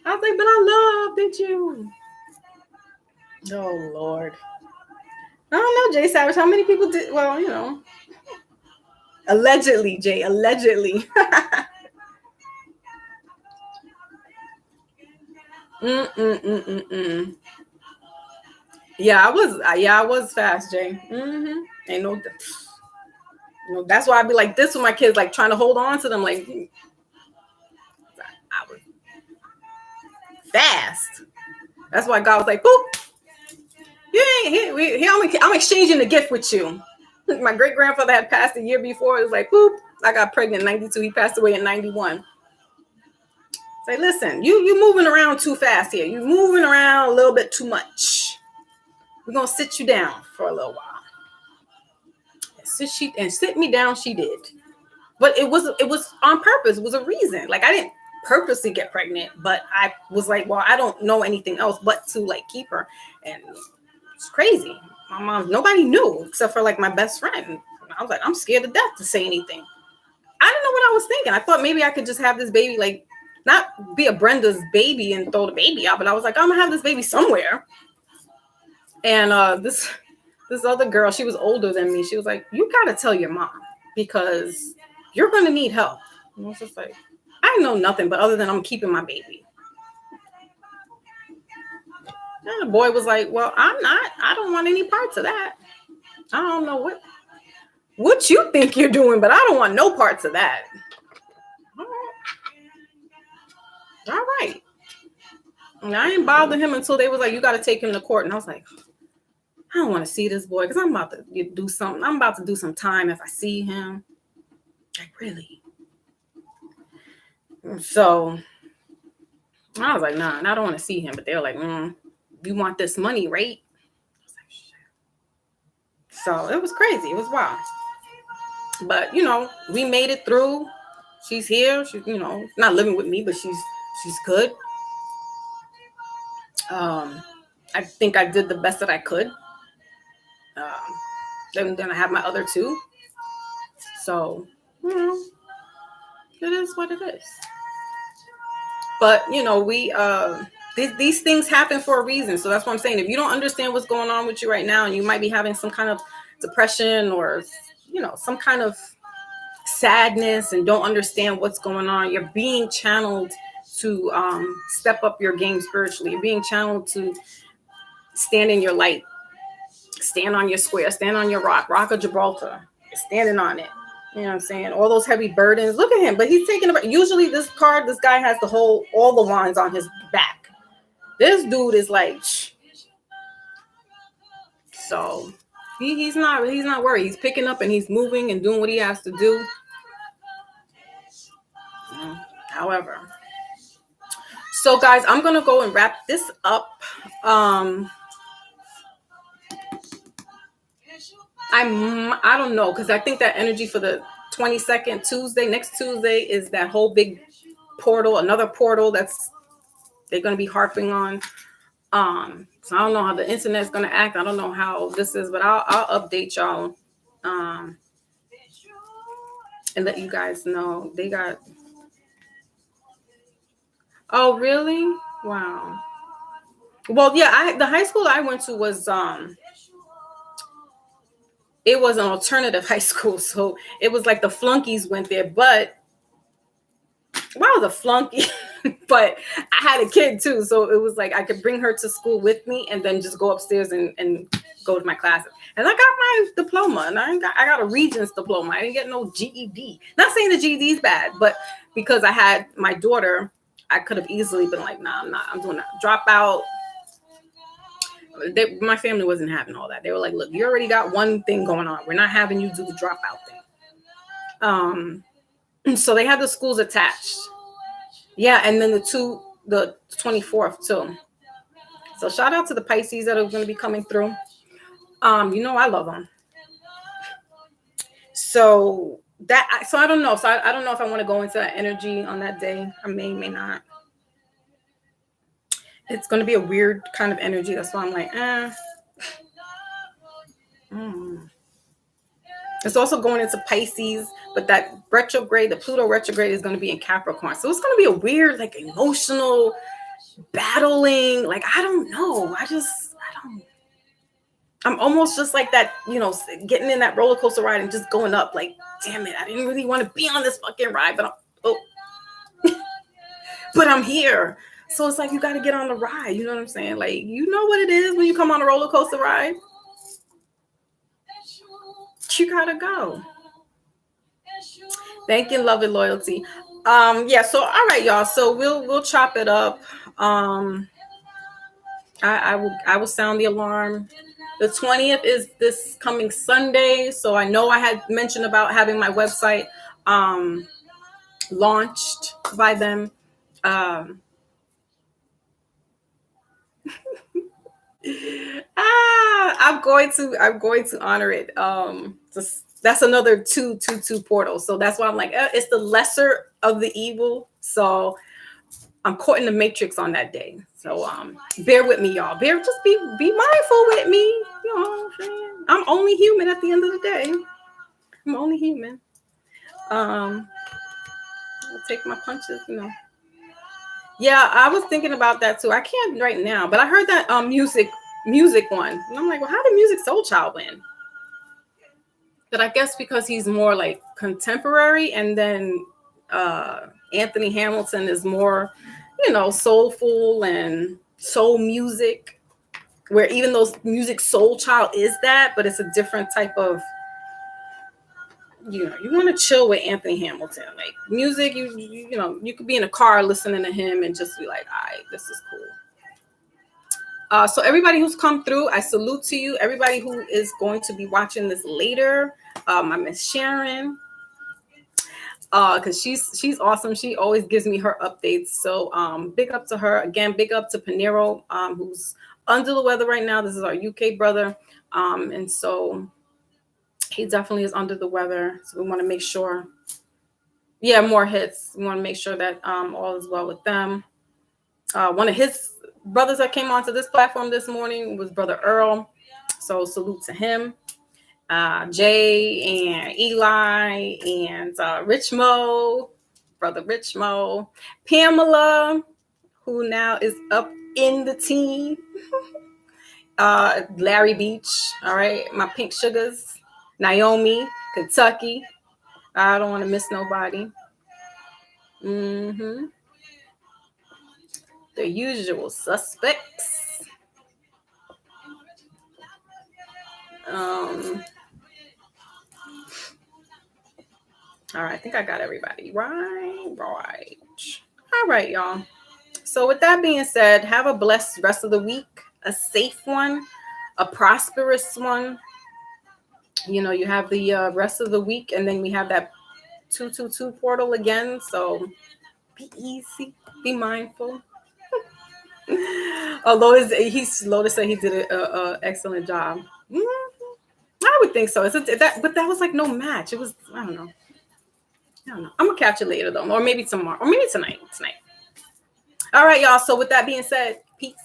was like, but I loved you. Oh Lord. I don't know, Jay Savage. How many people did? Well, allegedly, Jay. Allegedly. Yeah, I was fast, Jay. Ain't no, that's why I be like this with my kids, like trying to hold on to them. Like, I was fast. That's why God was like, boop. I'm exchanging the gift with you. My great grandfather had passed a year before. It was like, boop. I got pregnant in 92. He passed away in 91. Say, listen, you moving around too fast here. You moving around a little bit too much. We're gonna sit you down for a little while. Sit me down. She did, but it was on purpose. It was a reason. Like, I didn't purposely get pregnant, but I was like, well, I don't know anything else but to like keep her. And it's crazy. My mom, nobody knew except for like my best friend. I was like, I'm scared to death to say anything. I didn't know what I was thinking. I thought maybe I could just have this baby, like not be a Brenda's baby and throw the baby out, but I was like, I'm gonna have this baby somewhere. And this other girl, she was older than me. She was like, you gotta tell your mom because you're gonna need help. And I was just like, I know nothing but other than I'm keeping my baby. And the boy was like, well, I don't want any parts of that. I don't know what you think you're doing, but I don't want no parts of that. All right. And I didn't bother him until they was like, you got to take him to court. And I was like, I don't want to see this boy because I'm about to do something. I'm about to do some time if I see him. Like, really? So I was like, nah, I don't want to see him. But they were like, you want this money, right? I was like, shit. So it was crazy. It was wild. But, we made it through. She's here. She's, not living with me, but she's good. I think I did the best that I could. Then I have my other two. So, it is what it is. But, these things happen for a reason. So that's what I'm saying. If you don't understand what's going on with you right now, and you might be having some kind of depression or, some kind of sadness and don't understand what's going on, you're being channeled to step up your game spiritually. You're being channeled to stand in your light, stand on your square, stand on your rock of Gibraltar. standing on it. You know what I'm saying? All those heavy burdens. Look at him, but he's taking it. Usually this guy has all the wands on his back. This dude is like, so he's not worried. He's picking up and he's moving and doing what he has to do. However, so guys, I'm gonna go and wrap this up. I don't know, because I think that energy for the 22nd Tuesday, next Tuesday, is that whole big portal, another portal that's they're going to be harping on. So I don't know how the internet's going to act. I don't know how this is, but I'll update y'all and let you guys know. They got. Oh, really? Wow. Well, yeah, the high school I went to was it was an alternative high school, so it was like the flunkies went there, but well, I was a flunky, but I had a kid too, so it was like I could bring her to school with me and then just go upstairs and go to my classes. And I got my diploma, and I got a Regents diploma. I didn't get no GED. Not saying the GED is bad, but because I had my daughter, I could have easily been like, nah, I'm not. I'm doing that. Drop out. My family wasn't having all that. They were like, look, you already got one thing going on. We're not having you do the dropout thing. So they had the schools attached. Yeah, and then the 24th too. So shout out to the Pisces that are going to be coming through. You know I love them. So I don't know. So I don't know if I want to go into that energy on that day. I may not. It's going to be a weird kind of energy. That's why I'm like, It's also going into Pisces, but that retrograde, the Pluto retrograde, is going to be in Capricorn. So it's going to be a weird, like, emotional battling. Like, I don't know. I'm almost just like that, getting in that roller coaster ride and just going up. Like, damn it, I didn't really want to be on this fucking ride, but but I'm here. So it's like you got to get on the ride. You know what I'm saying? Like, you know what it is when you come on a roller coaster ride? You got to go. Thank you, love and loyalty. Yeah, so all right, y'all. So we'll chop it up. I will sound the alarm. The 20th is this coming Sunday. So I know I had mentioned about having my website launched by them. I'm going to honor it. That's another 222 portal. So that's why I'm like, it's the lesser of the evil. So I'm caught in the matrix on that day. So bear with me, y'all. Just be mindful with me. You know what I'm saying? I'm only human at the end of the day. I'm only human. I'll take my punches, Yeah, I was thinking about that too. I can't right now, but I heard that music one. And I'm like, well, how did Music Soul Child win? But I guess because he's more like contemporary, and then Anthony Hamilton is more, soulful and soul music, where even though Music Soul Child is that, but it's a different type of, you want to chill with Anthony Hamilton. Like music, you could be in a car listening to him and just be like, all right, this is cool. So everybody who's come through, I salute to you. Everybody who is going to be watching this later, my Miss Sharon, because she's awesome. She always gives me her updates. So big up to her. Again, big up to Panero, who's under the weather right now. This is our UK brother. And so he definitely is under the weather. So we want to make sure, more hits. We want to make sure that all is well with them. One of his brothers that came onto this platform this morning was Brother Earl. So salute to him. Jay and Eli and Rich Mo, Brother Rich Mo. Pamela, who now is up in the team. Larry Beach, all right. My Pink Sugars. Naomi, Kentucky. I don't want to miss nobody. The usual suspects. All right, I think I got everybody. Right. All right, y'all. So with that being said, have a blessed rest of the week, a safe one, a prosperous one. You know, you have the rest of the week, and then we have that 222 portal again. So be easy, be mindful. Although Lotus said he did a excellent job. I would think so. But that was like no match. It was, I don't know. I'm gonna catch it later though, or maybe tomorrow, or maybe tonight. All right, y'all. So with that being said, peace.